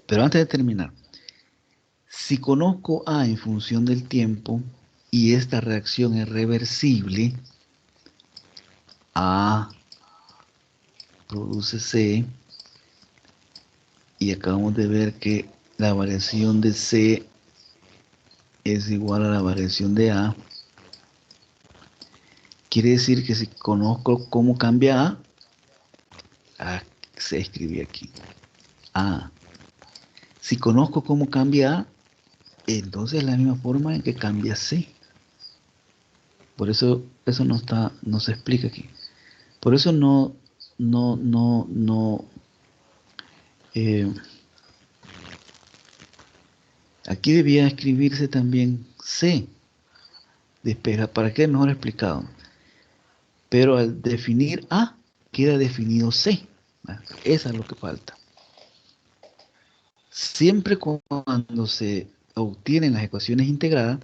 Pero antes de terminar, si conozco A en función del tiempo y esta reacción es reversible, A produce C, y acabamos de ver que la variación de C es igual a la variación de A. Quiere decir que si conozco cómo cambia A, se escribe aquí, A. Si conozco cómo cambia A, entonces es la misma forma en que cambia C. Por eso no se explica aquí. Por eso aquí debía escribirse también C, despeja, para que quede mejor explicado. Pero al definir A, queda definido C. Eso es lo que falta. Siempre cuando se obtienen las ecuaciones integradas,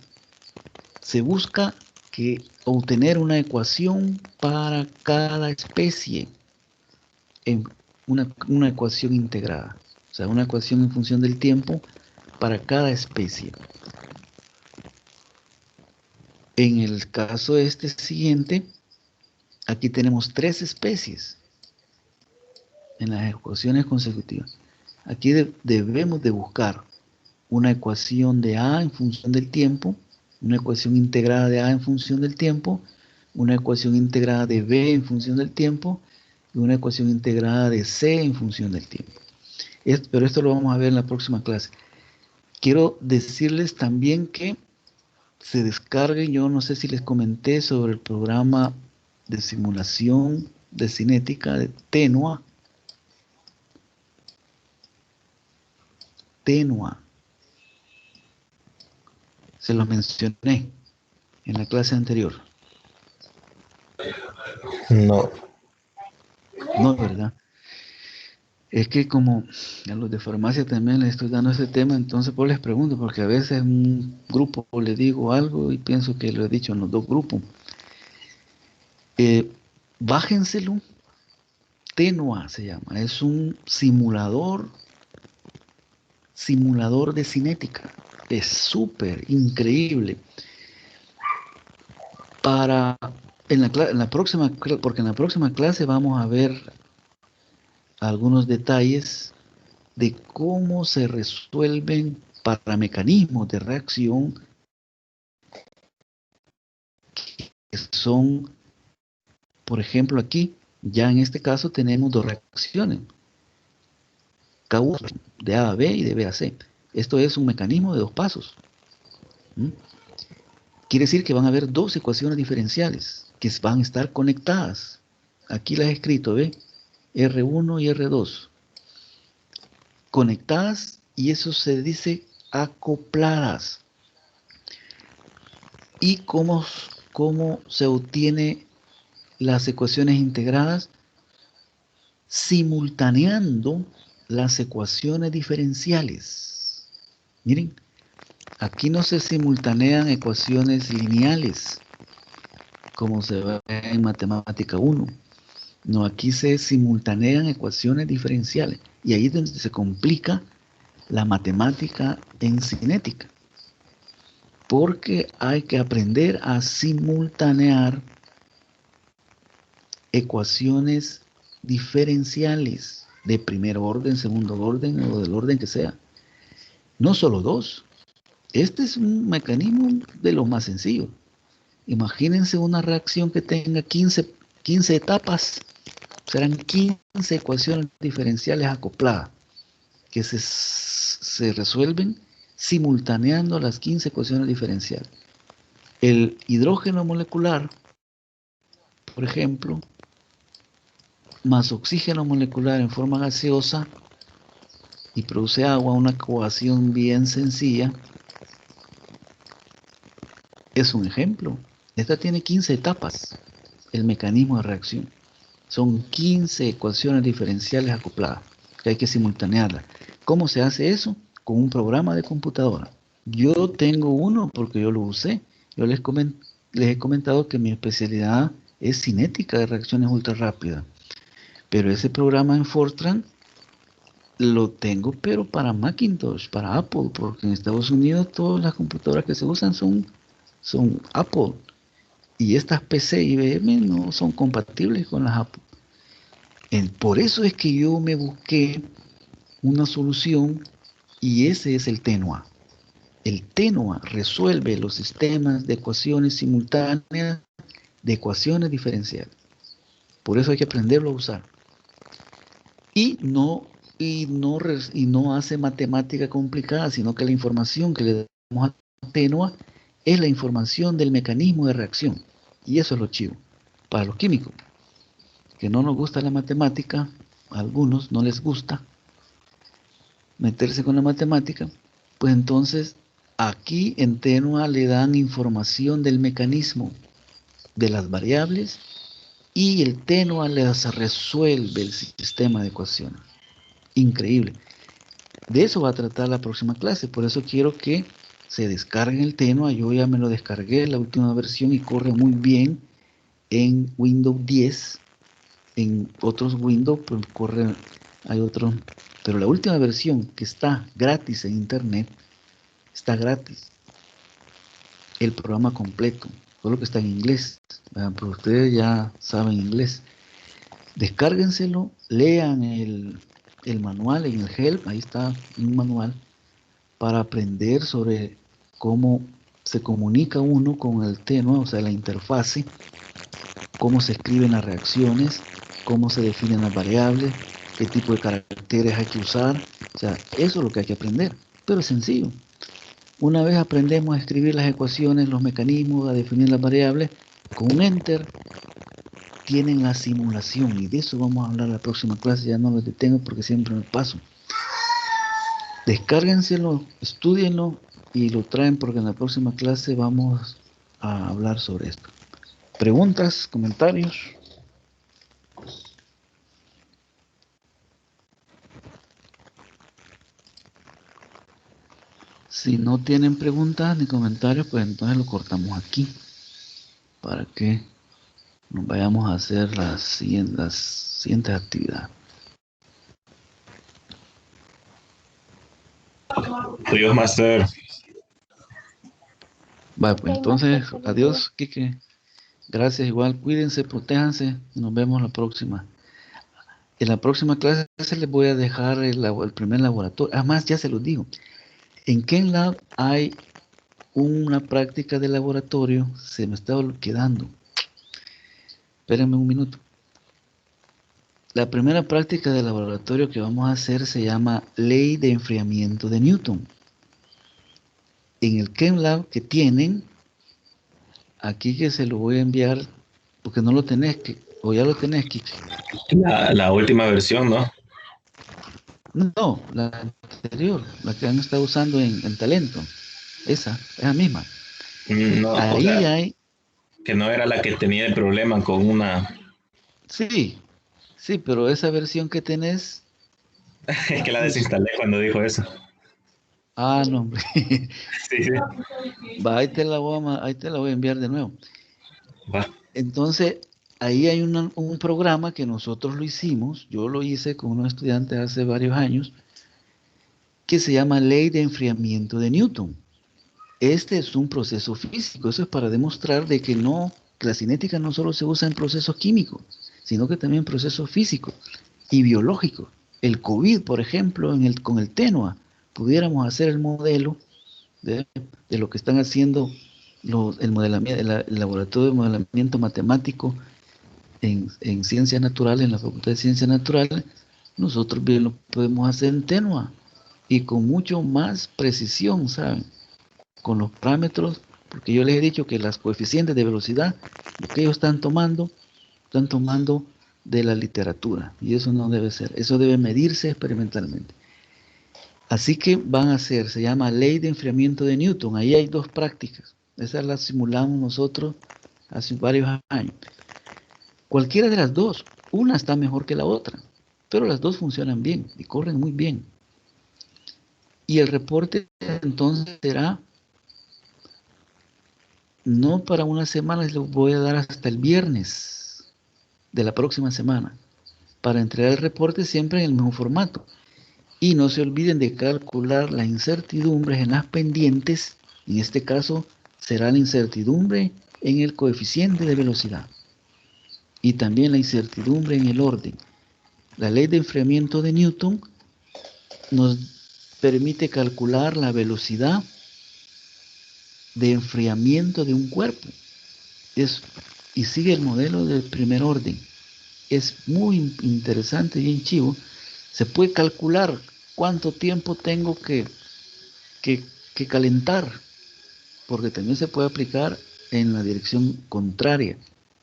se busca obtener una ecuación para cada especie, en una ecuación integrada, o sea, una ecuación en función del tiempo para cada especie. En el caso siguiente, aquí tenemos 3 especies en las ecuaciones consecutivas. Aquí debemos de buscar una ecuación de A en función del tiempo, una ecuación integrada de A en función del tiempo, una ecuación integrada de B en función del tiempo y una ecuación integrada de C en función del tiempo. Pero esto lo vamos a ver en la próxima clase. Quiero decirles también que se descarguen, yo no sé si les comenté sobre el programa de simulación de cinética de Tenua. Se lo mencioné en la clase anterior. No. No, ¿verdad? Es que como a los de farmacia también les estoy dando ese tema, entonces pues les pregunto, porque a veces en un grupo les digo algo y pienso que lo he dicho en los 2 grupos. Bájenselo. Tenua se llama. Es un simulador de cinética. Es súper increíble. En la próxima clase vamos a ver algunos detalles de cómo se resuelven para mecanismos de reacción que son, por ejemplo, aquí, ya en este caso tenemos 2 reacciones, K1 de A a B y de B a C. Esto es un mecanismo de 2 pasos. Quiere decir que van a haber 2 ecuaciones diferenciales que van a estar conectadas. Aquí las he escrito, ¿ve? R1 y R2. Conectadas, y eso se dice acopladas. ¿Y cómo se obtiene las ecuaciones integradas? Simultaneando las ecuaciones diferenciales. Miren, aquí no se simultanean ecuaciones lineales, como se ve en matemática 1. No, aquí se simultanean ecuaciones diferenciales. Y ahí es donde se complica la matemática en cinética. Porque hay que aprender a simultanear ecuaciones diferenciales de primer orden, segundo orden o del orden que sea. No solo 2. Este es un mecanismo de los más sencillos. Imagínense una reacción que tenga 15 etapas. Serán 15 ecuaciones diferenciales acopladas que se resuelven simultaneando las 15 ecuaciones diferenciales. El hidrógeno molecular, por ejemplo, más oxígeno molecular en forma gaseosa y produce agua, una ecuación bien sencilla, es un ejemplo. Esta tiene 15 etapas, el mecanismo de reacción. Son 15 ecuaciones diferenciales acopladas, que hay que simultanearlas. ¿Cómo se hace eso? Con un programa de computadora. Yo tengo uno porque yo lo usé. Yo les he comentado que mi especialidad es cinética de reacciones ultra rápidas. Pero ese programa en Fortran lo tengo, pero para Macintosh, para Apple, porque en Estados Unidos todas las computadoras que se usan son Apple. Y estas PC IBM no son compatibles con las Apple. Por eso es que yo me busqué una solución y ese es el Tenua. El Tenua resuelve los sistemas de ecuaciones simultáneas de ecuaciones diferenciales. Por eso hay que aprenderlo a usar. Y no hace matemática complicada, sino que la información que le damos a Tenua es la información del mecanismo de reacción. Y eso es lo chivo. Para los químicos, que no nos gusta la matemática, a algunos no les gusta meterse con la matemática, pues entonces aquí en Tenua le dan información del mecanismo, de las variables, y el Tenua les resuelve el sistema de ecuaciones. Increíble. De eso va a tratar la próxima clase, por eso quiero que se descarguen el Tenua. Yo ya me lo descargué, la última versión, y corre muy bien en Windows 10. En otros Windows pues corre, hay otros, pero la última versión que está gratis en internet, está gratis el programa completo, solo que está en inglés, pero ustedes ya saben inglés. Descárguenselo, lean el manual en el help, ahí está un manual para aprender sobre cómo se comunica uno con el Tenua, o sea, la interfase, cómo se escriben las reacciones, cómo se definen las variables, qué tipo de caracteres hay que usar. O sea, eso es lo que hay que aprender, pero es sencillo. Una vez aprendemos a escribir las ecuaciones, los mecanismos, a definir las variables, con un enter tienen la simulación, y de eso vamos a hablar en la próxima clase. Ya no lo detengo porque siempre me paso. Descárguenselo, estudienlo y lo traen, porque en la próxima clase vamos a hablar sobre esto. ¿Preguntas? ¿Comentarios? Si no tienen preguntas ni comentarios, pues entonces lo cortamos aquí para que nos vayamos a hacer las siguientes actividades. Adiós, Master. Vale, pues Ok, entonces, Master, feliz adiós, Quique. Gracias, igual, cuídense, protéjanse, y nos vemos la próxima. En la próxima clase les voy a dejar el primer laboratorio. Además, ya se los digo, en KenLab hay una práctica de laboratorio, se me estaba quedando. Espérenme un minuto. La primera práctica de laboratorio que vamos a hacer se llama Ley de Enfriamiento de Newton. En el KenLab que tienen, aquí que se lo voy a enviar, porque no lo tenés, o ya lo tenés, Kike. La última versión, ¿no? No, la anterior, la que han estado usando en Talento. Esa, es la misma. No, o Ahí sea, hay, que no era la que tenía el problema con una... sí, sí, pero esa versión que tenés, Es que la desinstalé cuando dijo eso. no, hombre. Sí, sí. Va, ahí te la voy a enviar de nuevo. Va. Entonces, ahí hay un programa que nosotros lo hicimos, yo lo hice con unos estudiantes hace varios años, que se llama Ley de Enfriamiento de Newton. Este es un proceso físico, eso es para demostrar de que la cinética no solo se usa en procesos químicos, sino que también en procesos físicos y biológicos. El COVID, por ejemplo, con el Tenua, pudiéramos hacer el modelo de lo que están haciendo el laboratorio de modelamiento matemático en ciencias naturales, en la Facultad de Ciencias Naturales. Nosotros bien lo podemos hacer en Tenua y con mucho más precisión, ¿saben? Con los parámetros, porque yo les he dicho que las coeficientes de velocidad, lo que ellos están tomando de la literatura, y eso no debe ser, eso debe medirse experimentalmente. Así que van a hacer, se llama Ley de Enfriamiento de Newton. Ahí hay dos prácticas, esas las simulamos nosotros hace varios años. Cualquiera de las dos, una está mejor que la otra, pero las dos funcionan bien y corren muy bien. Y el reporte entonces será no para una semana, les lo voy a dar hasta el viernes de la próxima semana, para entregar el reporte siempre en el mismo formato. Y no se olviden de calcular las incertidumbres en las pendientes. En este caso será la incertidumbre en el coeficiente de velocidad y también la incertidumbre en el orden. La ley de enfriamiento de Newton nos permite calcular la velocidad de enfriamiento de un cuerpo. Y sigue el modelo del primer orden. Es muy interesante, bien chivo. Se puede calcular cuánto tiempo tengo que calentar, porque también se puede aplicar en la dirección contraria,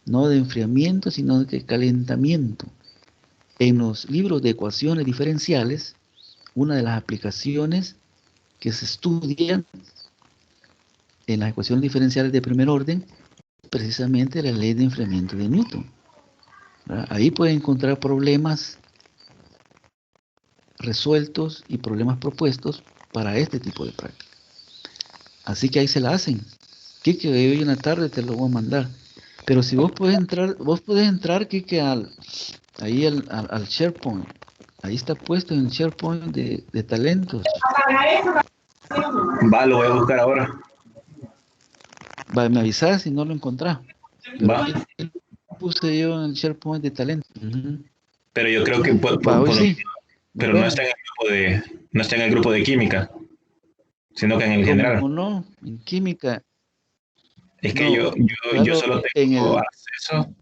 no de enfriamiento, sino de calentamiento. En los libros de ecuaciones diferenciales, una de las aplicaciones que se estudian en las ecuaciones diferenciales de primer orden, precisamente la ley de enfriamiento de Newton. Ahí pueden encontrar problemas resueltos y problemas propuestos para este tipo de práctica. Así que ahí se la hacen. Kike, hoy en la tarde te lo voy a mandar. Pero si vos podés entrar, Kike, ahí al SharePoint. Ahí está puesto en el SharePoint de talentos. Va, lo voy a buscar ahora. Va, me avisás si no lo encontrás. Pero Va. aquí puse yo en el SharePoint de talentos. Ujú. Pero yo creo que Va, hoy sí. pero no está en el grupo no está en el grupo de química, sino que en el general. ¿Cómo no? En química. Es que No, yo claro, solo en tengo el, acceso.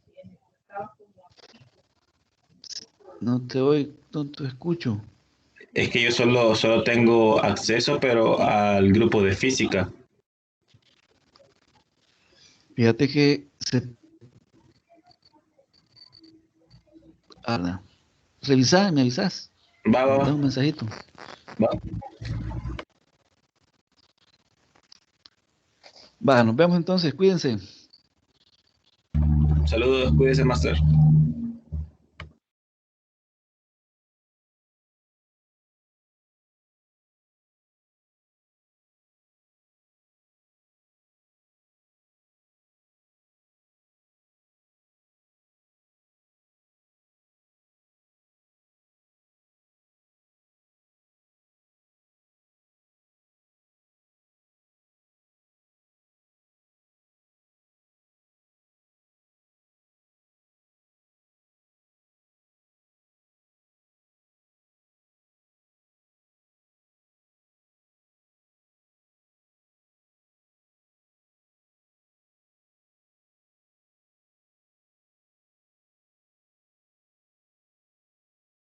no te escucho. Es que yo solo tengo acceso, pero al grupo de física. Fíjate que revisá, me avisás. Va, va, Me da va. un mensajito. Va. Va, nos vemos entonces, cuídense. Saludos, cuídese, Master.